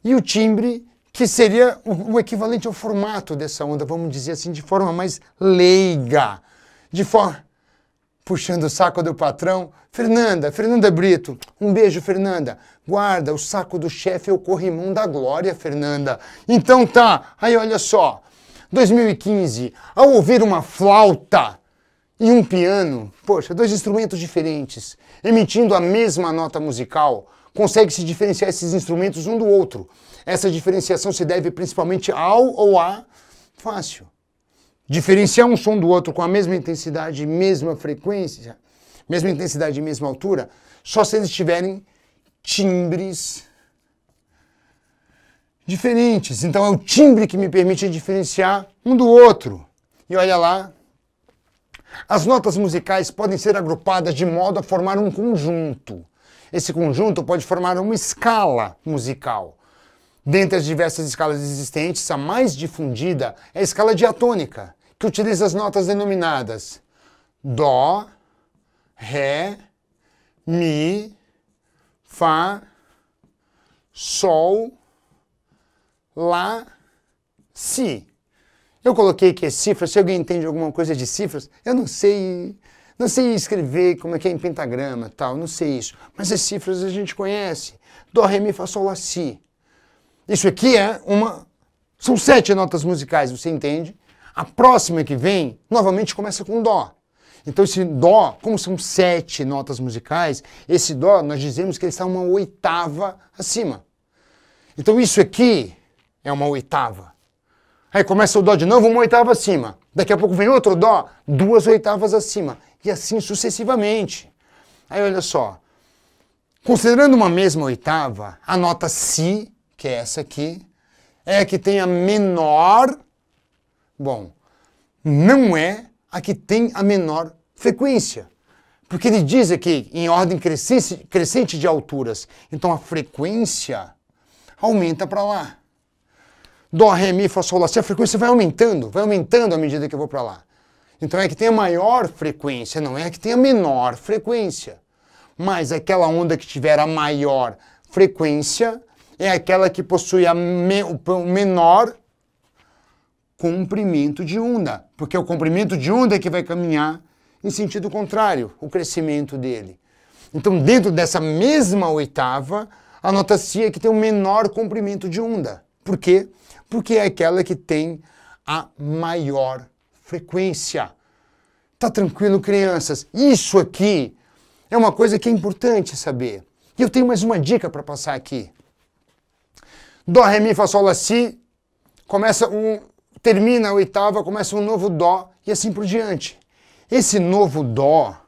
E o timbre, que seria o equivalente ao formato dessa onda, vamos dizer assim, de forma mais leiga. De forma... Puxando o saco do patrão. Fernanda Brito. Um beijo, Fernanda. Guarda, o saco do chefe é o corrimão da glória, Fernanda. Então tá, aí olha só. 2015, ao ouvir uma flauta e um piano, poxa, 2 instrumentos diferentes, emitindo a mesma nota musical, consegue-se diferenciar esses instrumentos um do outro. Essa diferenciação se deve principalmente ao ou a fácil. diferenciar um som do outro com a mesma intensidade e mesma frequência, mesma intensidade e mesma altura, só se eles tiverem timbres diferentes. Então é o timbre que me permite diferenciar um do outro. E olha lá, as notas musicais podem ser agrupadas de modo a formar um conjunto. Esse conjunto pode formar uma escala musical. Dentre as diversas escalas existentes, a mais difundida é a escala diatônica, que utiliza as notas denominadas Dó, Ré, Mi, Fá, Sol, Lá, Si. Eu coloquei aqui as cifras, se alguém entende alguma coisa de cifras, eu não sei escrever como é que é em pentagrama, tal, não sei isso. Mas as cifras a gente conhece. Dó, Ré, Mi, Fá, Sol, Lá, Si. Isso aqui são 7 notas musicais, você entende? A próxima que vem, novamente começa com Dó. Então esse Dó, como são 7 notas musicais, esse Dó nós dizemos que ele está uma oitava acima. Então isso aqui é uma oitava. Aí começa o Dó de novo, uma oitava acima. Daqui a pouco vem outro Dó, 2 oitavas acima. E assim sucessivamente. Aí olha só. Considerando uma mesma oitava, a nota Si, que é essa aqui, é a que tem a menor... Bom, não é a que tem a menor frequência. Porque ele diz aqui em ordem crescente de alturas. Então a frequência aumenta para lá. Dó, Ré, Mi, Fá, Sol, Lá, Si, a frequência vai aumentando à medida que eu vou para lá. Então é que tem a maior frequência, não é a que tem a menor frequência. Mas aquela onda que tiver a maior frequência é aquela que possui o menor comprimento de onda. Porque o comprimento de onda é que vai caminhar em sentido contrário, o crescimento dele. Então dentro dessa mesma oitava, a nota Si é que tem o menor comprimento de onda. Por quê? Porque é aquela que tem a maior frequência. Tá tranquilo, crianças? Isso aqui é uma coisa que é importante saber. E eu tenho mais uma dica para passar aqui. Dó, Ré, Mi, Fá, Sol, Lá, Si, termina a oitava, começa um novo Dó e assim por diante. Esse novo Dó,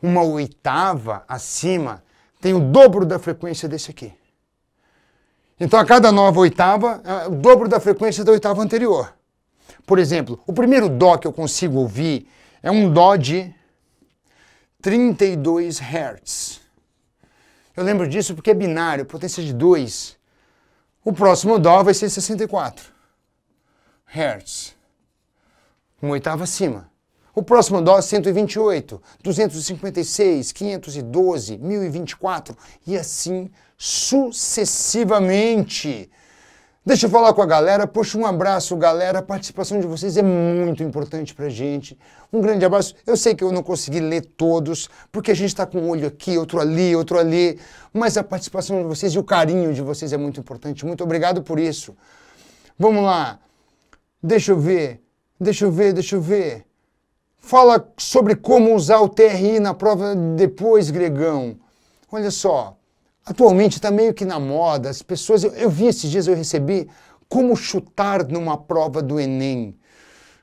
uma oitava acima, tem o dobro da frequência desse aqui. Então, a cada nova oitava, é o dobro da frequência da oitava anterior. Por exemplo, o primeiro Dó que eu consigo ouvir é um Dó de 32 Hz. Eu lembro disso porque é binário, potência de 2. O próximo Dó vai ser 64 Hz. Uma oitava acima. O próximo Dó é 128, 256, 512, 1024 e assim sucessivamente. Deixa eu falar com a galera, poxa, um abraço, galera, a participação de vocês é muito importante pra gente. Um grande abraço. Eu sei que eu não consegui ler todos, porque a gente está com um olho aqui, outro ali, mas a participação de vocês e o carinho de vocês é muito importante. Muito obrigado por isso. Vamos lá. Deixa eu ver. Fala sobre como usar o TRI na prova depois, Gregão. Olha só, atualmente está meio que na moda, as pessoas... Eu vi esses dias, eu recebi como chutar numa prova do Enem.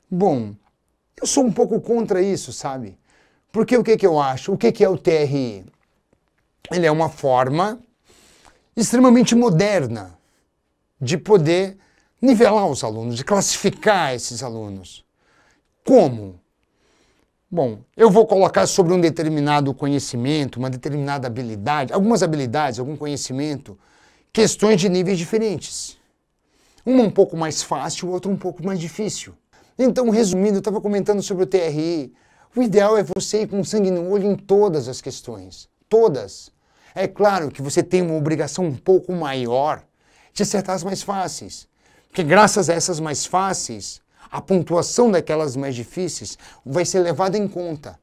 Bom, eu sou um pouco contra isso, sabe? Porque o que eu acho? O que é o TRI? Ele é uma forma extremamente moderna de poder nivelar os alunos, de classificar esses alunos. Como? Bom, eu vou colocar sobre um determinado conhecimento, uma determinada habilidade, algumas habilidades, algum conhecimento, questões de níveis diferentes. Uma um pouco mais fácil, outra um pouco mais difícil. Então, resumindo, eu estava comentando sobre o TRI. O ideal é você ir com sangue no olho em todas as questões. Todas. É claro que você tem uma obrigação um pouco maior de acertar as mais fáceis. Porque graças a essas mais fáceis, a pontuação daquelas mais difíceis vai ser levada em conta.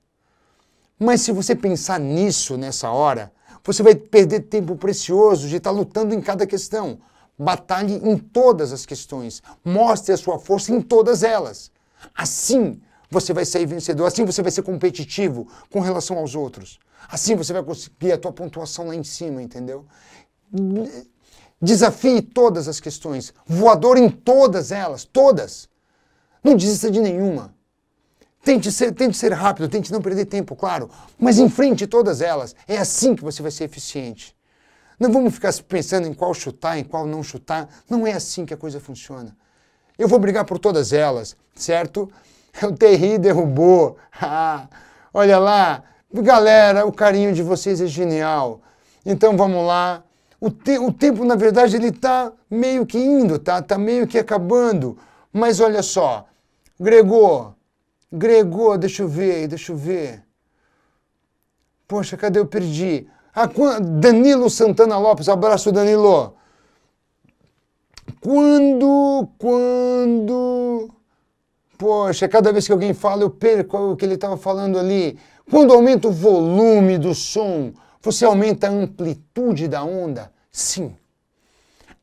Mas se você pensar nisso nessa hora, você vai perder tempo precioso de estar lutando em cada questão. Batalhe em todas as questões. Mostre a sua força em todas elas. Assim você vai sair vencedor. Assim você vai ser competitivo com relação aos outros. Assim você vai conseguir a tua pontuação lá em cima, entendeu? Desafie todas as questões. Voador em todas elas. Todas. Não desista de nenhuma. Tente ser rápido, tente não perder tempo, claro, mas enfrente todas elas. É assim que você vai ser eficiente. Não vamos ficar pensando em qual chutar, em qual não chutar. Não é assim que a coisa funciona. Eu vou brigar por todas elas, certo? O Terry derrubou. Ah, olha lá. Galera, o carinho de vocês é genial. Então vamos lá. O tempo, na verdade, ele está meio que indo, tá meio que acabando. Mas olha só. Gregor, deixa eu ver. Poxa, cadê? Eu perdi. Danilo Santana Lopes, abraço, Danilo. Poxa, cada vez que alguém fala, eu perco o que ele estava falando ali. Quando aumenta o volume do som, você aumenta a amplitude da onda? Sim.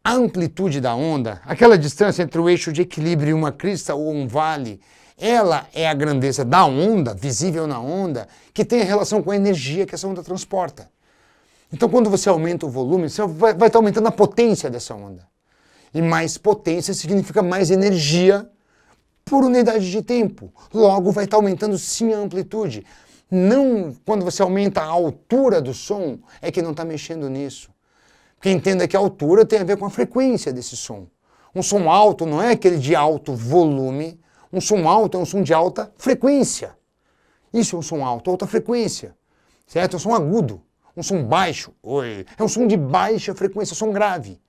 A amplitude da onda, aquela distância entre o eixo de equilíbrio e uma crista ou um vale, ela é a grandeza da onda, visível na onda, que tem relação com a energia que essa onda transporta. Então, quando você aumenta o volume, você vai estar aumentando a potência dessa onda. E mais potência significa mais energia por unidade de tempo. Logo, vai estar aumentando sim a amplitude. Não quando você aumenta a altura do som, é que não está mexendo nisso. Porque entenda que a altura tem a ver com a frequência desse som. Um som alto não é aquele de alto volume. Um som alto é um som de alta frequência. Isso é um som alto, alta frequência. Certo? É um som agudo. Um som baixo, é um som de baixa frequência, som grave.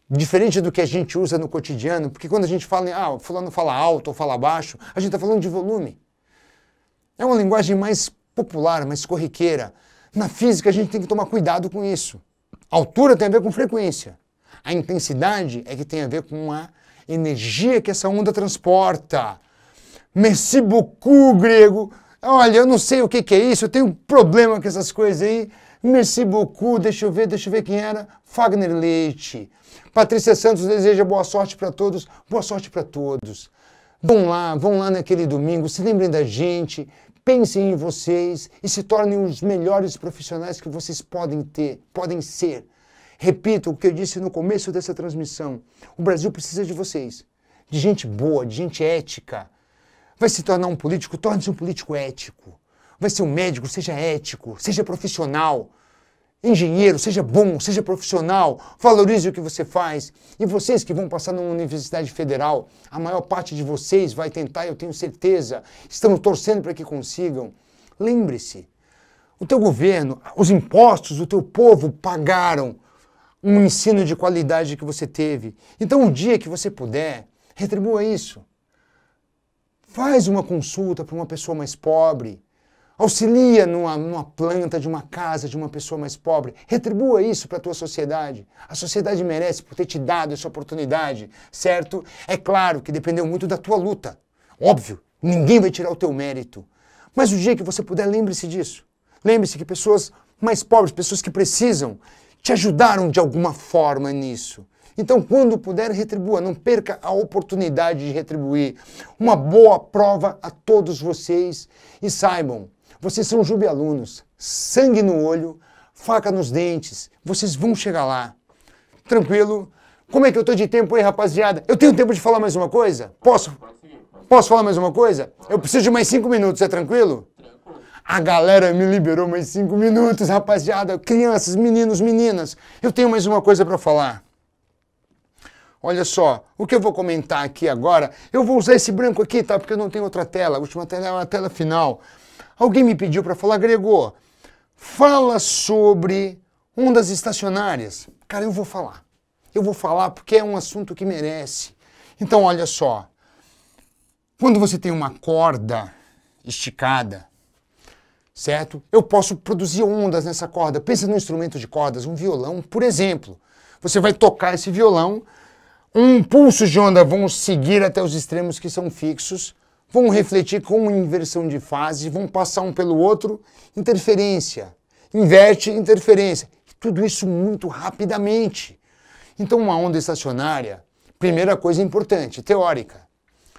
Diferente do que a gente usa no cotidiano, porque quando a gente fala em, fulano fala alto ou fala baixo, a gente está falando de volume. É uma linguagem mais popular, mais corriqueira. Na física a gente tem que tomar cuidado com isso. A altura tem a ver com frequência. A intensidade é que tem a ver com a energia que essa onda transporta. Merci beaucoup, grego. Olha, eu não sei o que é isso, eu tenho um problema com essas coisas aí. Merci beaucoup, deixa eu ver quem era. Fagner Leite. Patrícia Santos deseja boa sorte para todos. Boa sorte para todos. Vão lá naquele domingo, se lembrem da gente, pensem em vocês e se tornem os melhores profissionais que vocês podem ser. Repito o que eu disse no começo dessa transmissão. O Brasil precisa de vocês, de gente boa, de gente ética. Vai se tornar um político, torne-se um político ético. Vai ser um médico, seja ético, seja profissional. Engenheiro, seja bom, seja profissional. Valorize o que você faz. E vocês que vão passar numa universidade federal, a maior parte de vocês vai tentar, eu tenho certeza. Estamos torcendo para que consigam. Lembre-se, o teu governo, os impostos do teu povo pagaram um ensino de qualidade que você teve. Então, o dia que você puder, retribua isso. Faz uma consulta para uma pessoa mais pobre. Auxilia numa planta de uma casa de uma pessoa mais pobre. Retribua isso para a tua sociedade. A sociedade merece por ter te dado essa oportunidade, certo? É claro que dependeu muito da tua luta. Óbvio, ninguém vai tirar o teu mérito. Mas o dia que você puder, lembre-se disso. Lembre-se que pessoas mais pobres, pessoas que precisam, te ajudaram de alguma forma nisso. Então, quando puder, retribua. Não perca a oportunidade de retribuir. Uma boa prova a todos vocês. E saibam, vocês são jubialunos. Sangue no olho, faca nos dentes. Vocês vão chegar lá. Tranquilo? Como é que eu tô de tempo aí, rapaziada? Eu tenho tempo de falar mais uma coisa? Posso? Posso falar mais uma coisa? Eu preciso de mais 5 minutos, é tranquilo? A galera me liberou mais 5 minutos, rapaziada. Crianças, meninos, meninas. Eu tenho mais uma coisa para falar. Olha só, o que eu vou comentar aqui agora, eu vou usar esse branco aqui, tá? Porque eu não tenho outra tela, a última tela é uma tela final. Alguém me pediu para falar, Gregor, fala sobre ondas estacionárias. Cara, eu vou falar. Eu vou falar porque é um assunto que merece. Então, olha só. Quando você tem uma corda esticada, certo? Eu posso produzir ondas nessa corda. Pensa num instrumento de cordas, um violão, por exemplo. Você vai tocar esse violão, pulsos de onda vão seguir até os extremos que são fixos, vão refletir com inversão de fase, vão passar um pelo outro, interferência, inverte, interferência. Tudo isso muito rapidamente. Então, uma onda estacionária, primeira coisa importante, teórica.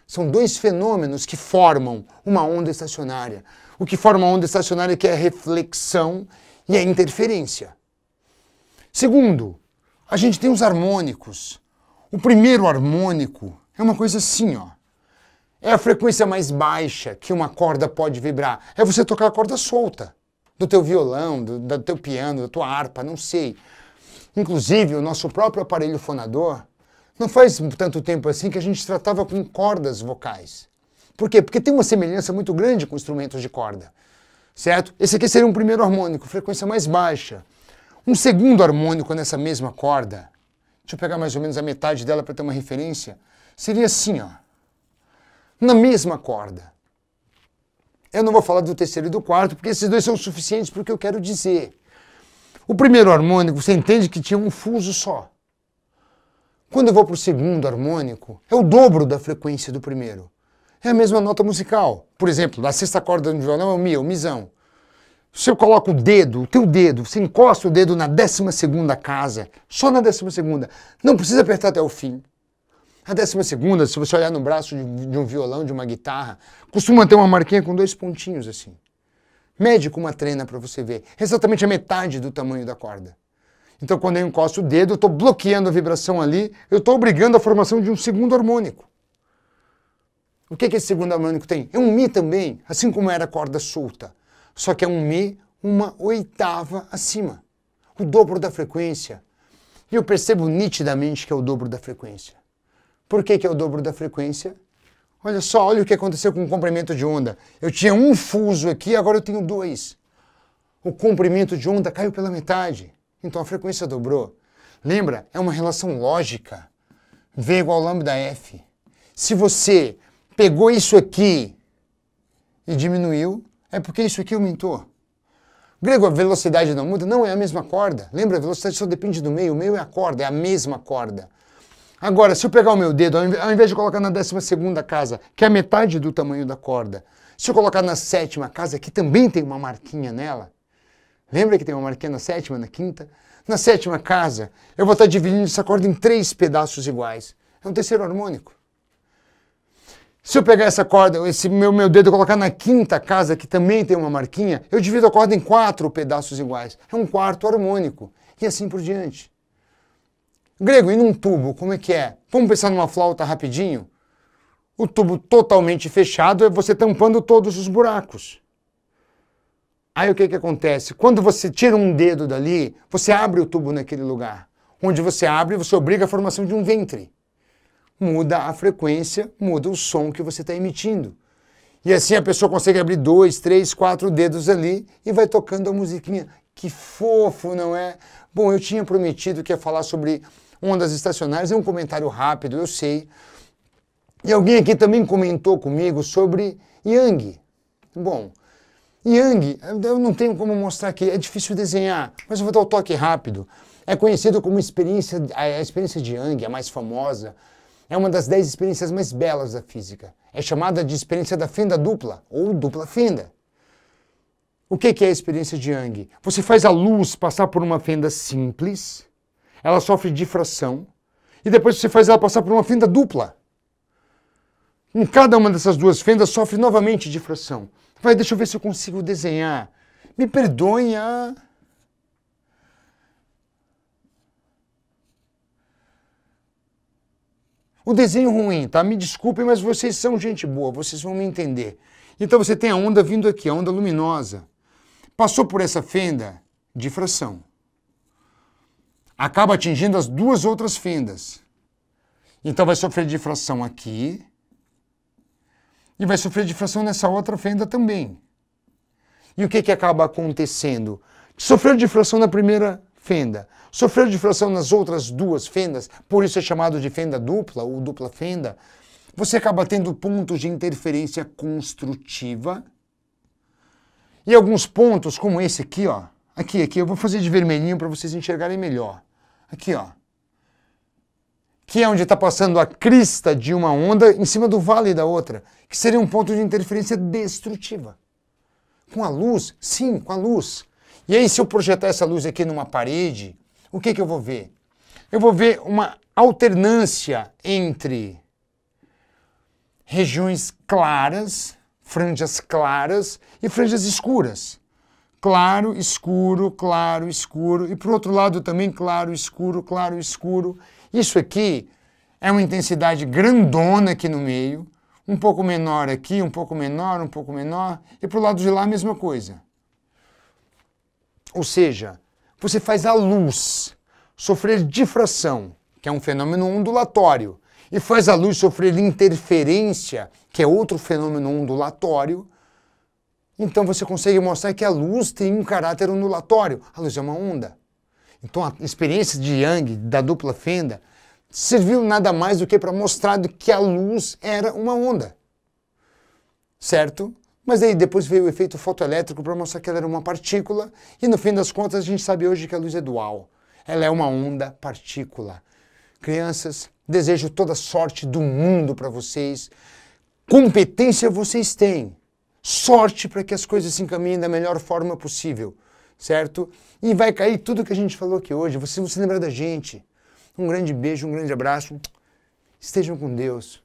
São 2 fenômenos que formam uma onda estacionária. O que forma a onda estacionária que é a reflexão e a interferência. Segundo, a gente tem os harmônicos. O primeiro harmônico é uma coisa assim, ó. é a frequência mais baixa que uma corda pode vibrar? É você tocar a corda solta, do teu violão, do teu piano, da tua harpa, não sei. Inclusive, o nosso próprio aparelho fonador, não faz tanto tempo assim que a gente tratava com cordas vocais. Por quê? Porque tem uma semelhança muito grande com instrumentos de corda, certo? Esse aqui seria um primeiro harmônico, frequência mais baixa. Um segundo harmônico nessa mesma corda, deixa eu pegar mais ou menos a metade dela para ter uma referência, seria assim, ó, na mesma corda. Eu não vou falar do terceiro e do quarto, porque esses dois são suficientes para o que eu quero dizer. O primeiro harmônico, você entende que tinha um fuso só. Quando eu vou para o segundo harmônico, é o dobro da frequência do primeiro. É a mesma nota musical. Por exemplo, na sexta corda do violão é o mi, o mizão. Se eu coloco o dedo, o teu dedo, você encosta o dedo na 12ª casa, só na 12ª, não precisa apertar até o fim. A 12ª, se você olhar no braço de um violão, de uma guitarra, costuma ter uma marquinha com 2 pontinhos assim. Mede com uma trena para você ver. Exatamente a metade do tamanho da corda. Então quando eu encosto o dedo, eu estou bloqueando a vibração ali, eu estou obrigando a formação de um segundo harmônico. O que esse segundo harmônico tem? É um mi também, assim como era a corda solta. Só que é um mi, uma oitava acima. O dobro da frequência. E eu percebo nitidamente que é o dobro da frequência. Por que é o dobro da frequência? Olha só, olha o que aconteceu com o comprimento de onda. Eu tinha um fuso aqui, agora eu tenho 2. O comprimento de onda caiu pela metade. Então a frequência dobrou. Lembra? É uma relação lógica. V igual lambda F. Se você pegou isso aqui e diminuiu, é porque isso aqui aumentou. Grego, a velocidade não muda? Não, é a mesma corda. Lembra, a velocidade só depende do meio. O meio é a corda, é a mesma corda. Agora, se eu pegar o meu dedo, ao invés de colocar na 12ª casa, que é a metade do tamanho da corda, se eu colocar na 7ª casa, que também tem uma marquinha nela, lembra que tem uma marquinha na 7ª, na 5ª? Na 7ª casa, eu vou estar dividindo essa corda em 3 pedaços iguais. É um terceiro harmônico. Se eu pegar essa corda, esse meu dedo e colocar na 5ª casa, que também tem uma marquinha, eu divido a corda em 4 pedaços iguais. É um quarto harmônico. E assim por diante. Grego, e num tubo, como é que é? Vamos pensar numa flauta rapidinho? O tubo totalmente fechado é você tampando todos os buracos. Aí o que acontece? Quando você tira um dedo dali, você abre o tubo naquele lugar. Onde você abre, você obriga a formação de um ventre. Muda a frequência, muda o som que você está emitindo. E assim a pessoa consegue abrir 2, 3, 4 dedos ali e vai tocando a musiquinha. Que fofo, não é? Bom, eu tinha prometido que ia falar sobre ondas estacionárias, é um comentário rápido, eu sei. E alguém aqui também comentou comigo sobre Yang. Bom, Yang, eu não tenho como mostrar aqui, é difícil desenhar, mas eu vou dar o toque rápido. É conhecido como a experiência de Yang, a mais famosa. É uma das 10 experiências mais belas da física. É chamada de experiência da fenda dupla, ou dupla fenda. O que é a experiência de Yang? Você faz a luz passar por uma fenda simples, ela sofre difração, e depois você faz ela passar por uma fenda dupla. Em cada uma dessas duas fendas sofre novamente difração. Deixa eu ver se eu consigo desenhar. Me perdoem a... O desenho ruim, tá? Me desculpem, mas vocês são gente boa, vocês vão me entender. Então você tem a onda vindo aqui, a onda luminosa. Passou por essa fenda, difração. Acaba atingindo as duas outras fendas. Então vai sofrer difração aqui. E vai sofrer difração nessa outra fenda também. E o que acaba acontecendo? Sofreu difração na primeira fenda. Sofreu difração nas outras duas fendas, por isso é chamado de fenda dupla ou dupla fenda. Você acaba tendo pontos de interferência construtiva. E alguns pontos, como esse aqui, ó. Aqui, eu vou fazer de vermelhinho para vocês enxergarem melhor. Aqui, ó. Que é onde está passando a crista de uma onda em cima do vale da outra, que seria um ponto de interferência destrutiva. Com a luz? Sim, com a luz. E aí, se eu projetar essa luz aqui numa parede, o que eu vou ver? Eu vou ver uma alternância entre regiões claras, franjas claras e franjas escuras. Claro, escuro, e por outro lado também claro, escuro. Isso aqui é uma intensidade grandona aqui no meio, um pouco menor aqui, um pouco menor, um pouco menor, e para o lado de lá a mesma coisa. Ou seja, você faz a luz sofrer difração, que é um fenômeno ondulatório, e faz a luz sofrer interferência, que é outro fenômeno ondulatório, então você consegue mostrar que a luz tem um caráter ondulatório. A luz é uma onda. Então a experiência de Young, da dupla fenda, serviu nada mais do que para mostrar que a luz era uma onda. Certo? Mas aí depois veio o efeito fotoelétrico para mostrar que ela era uma partícula, e no fim das contas a gente sabe hoje que a luz é dual. Ela é uma onda partícula. Crianças, desejo toda sorte do mundo para vocês. Competência vocês têm. Sorte para que as coisas se encaminhem da melhor forma possível, certo? E vai cair tudo que a gente falou aqui hoje. Vocês vão se lembrar da gente. Um grande beijo, um grande abraço. Estejam com Deus.